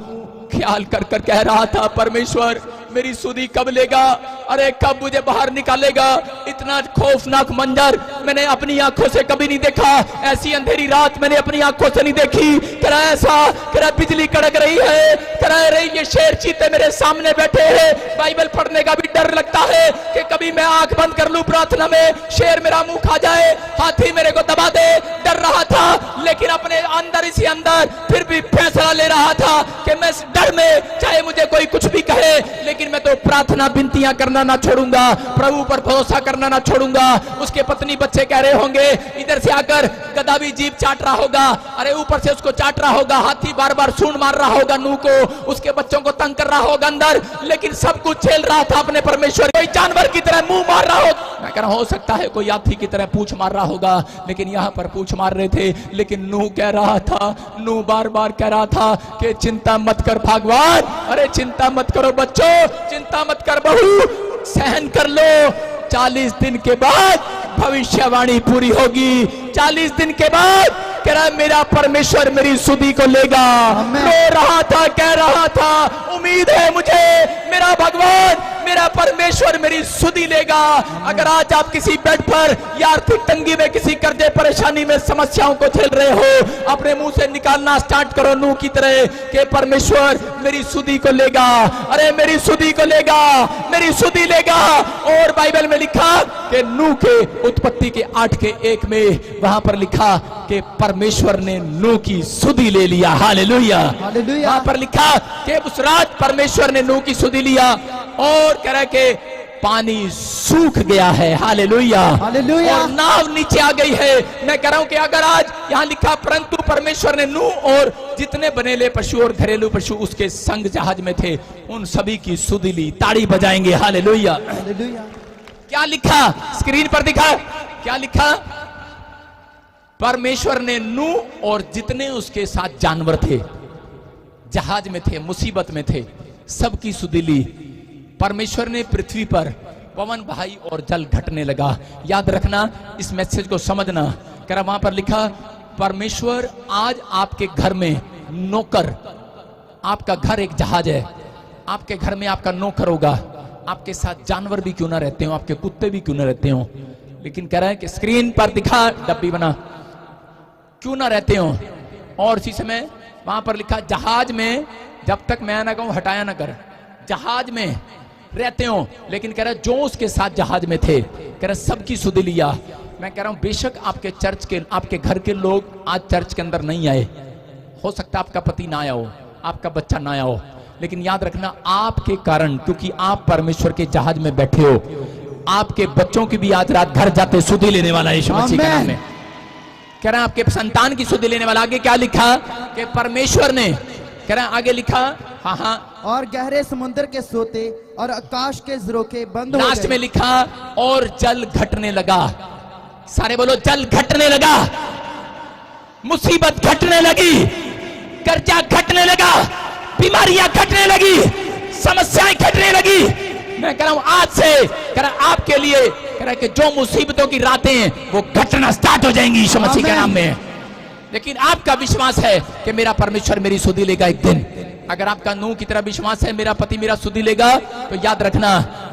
ख्याल कर कर कह रहा था, परमेश्वर मेरी सुधि कब लेगा, अरे कब मुझे बाहर निकालेगा। इतना खौफनाक मंजर मैंने अपनी आंखों से कभी नहीं देखा, ऐसी अंधेरी रात मैंने अपनी आंखों से नहीं देखी। करा ऐसा, करा बिजली कड़क रही है, करा रही ये शेर चीते मेरे सामने बैठे हैं। बाइबल पढ़ने का भी डर लगता है कि कभी मैं आंख बंद कर लूं प्रार्थना में, शेर मेरा मुंह खा जाए, हाथी मेरे को दबा दे। डर रहा था, लेकिन अपने अंदर इसी अंदर फिर भी फैसला ले रहा था कि मैं इस डर में, चाहे मुझे कोई कुछ भी कहे, लेकिन मैं तो प्रार्थना विनतियां करना ना छोड़ूंगा, प्रभु पर भरोसा करना ना छोड़ूंगा। उसके पत्नी बच्चे कह रहे होंगे, इधर से आकर गधा भी जीभ चाट रहा होगा, अरे ऊपर से उसको चाट रहा होगा, हाथी बार बार सूंड मार रहा होगा नूह को, उसके बच्चों को तंग कर रहा होगा अंदर, लेकिन सब कुछ झेल रहा था अपने परमेश्वर। कोई जानवर की तरह मुंह मार रहा हो, मैं कह रहा हो सकता है कोई हाथी की तरह पूंछ मार रहा होगा, लेकिन यहाँ पर पूंछ मार रहे थे। लेकिन नूह कह रहा था, नूह बार बार कह रहा था कि चिंता मत कर भगवान, अरे चिंता मत करो बच्चों, चिंता मत कर बहू, सहन कर लो, 40 दिन के बाद भविष्यवाणी पूरी होगी। 40 दिन के बाद कह रहा मेरा परमेश्वर मेरी सुधि को लेगा। रो रहा था, कह रहा था, उम्मीद है मुझे मेरा भगवान मेरा परमेश्वर मेरी सुधि लेगा। अगर आज आप किसी बेड पर या आर्थिक तंगी में, किसी कर्जे परेशानी में, समस्याओं को झेल रहे हो, अपने मुंह से निकालना स्टार्ट करो नूह की तरह कि परमेश्वर मेरी सुधि को लेगा, अरे मेरी सुधि को लेगा, मेरी सुधि लेगा। और बाइबल में लिखा कि नूह के उत्पत्ति के 8:1 में वहां पर लिखा कि परमेश्वर ने नूह की सुधि ले लिया। Hallelujah, hallelujah. वहां पर लिखा कि उस रात परमेश्वर ने नूह की सुधि लिया और कह रहा के पानी सूख गया है। Hallelujah, hallelujah. और नाव नीचे आ गई है। मैं कह रहा हूं कि अगर आज यहां लिखा, परंतु परमेश्वर ने नूह और जितने बनेले पशु और घरेलू पशु उसके संग जहाज में थे, उन सभी की सुधि ली। ताड़ी बजाएंगे। Hallelujah, hallelujah. क्या लिखा स्क्रीन पर दिखा, क्या लिखा, परमेश्वर ने नूह और जितने उसके साथ जानवर थे, जहाज में थे, मुसीबत में थे, सबकी सुधि ली। परमेश्वर ने पृथ्वी पर पवन भाई और जल घटने लगा। याद रखना, इस मैसेज को समझना। कह वहां पर लिखा, परमेश्वर आज आपके घर में नौकर, आपका घर एक जहाज है, आपके घर में आपका नौकर होगा, आपके साथ जानवर भी क्यों ना रहते हो, आपके कुत्ते भी क्यों ना रहते हो, लेकिन कह रहा है कि स्क्रीन पर दिखा, डब्बी बना, क्यों ना रहते हो। और इसी समय वहां पर लिखा, जहाज में जब तक मैं ना कहूं हटाया ना कर, जहाज में रहते हो। लेकिन कह रहा जो उसके साथ जहाज में थे, कह रहा सबकी सुधि लिया। मैं कह रहा हूं बेशक आपके चर्च के, आपके घर के लोग आज चर्च के अंदर नहीं आए, हो सकता है आपका पति ना आया हो, आपका बच्चा ना आया हो, लेकिन याद रखना आपके कारण, क्योंकि आप परमेश्वर के जहाज में बैठे हो, आपके बच्चों की भी आज रात घर जाते सुधि लेने वाला है यीशु मसीह के नाम में। कह रहा है आपके संतान की सुधि लेने वाला। आगे क्या लिखा कि परमेश्वर ने, कह रहा है आगे लिखा, हाँ हाँ, और गहरे समुद्र के सोते और आकाश के झरोखे बंद हो लास्ट गए। में लिखा, और जल घटने लगा। सारे बोलो, जल घटने लगा, मुसीबत घटने लगी, कर्जा घटने लगा, बीमारियां घटने लगी, समस्याएं घटने लगी। मैं कह रहा हूं आज से, कह रहा आपके लिए, कह रहा कि जो मुसीबतों की रातें हैं वो घटना स्टार्ट हो जाएंगी यीशु मसीह के नाम में। लेकिन आपका विश्वास है कि मेरा परमेश्वर मेरी सुधि लेगा एक दिन। अगर आपका नूह की तरह विश्वास है, मेरा पति मेरा सुधि लेगा, तो याद रखना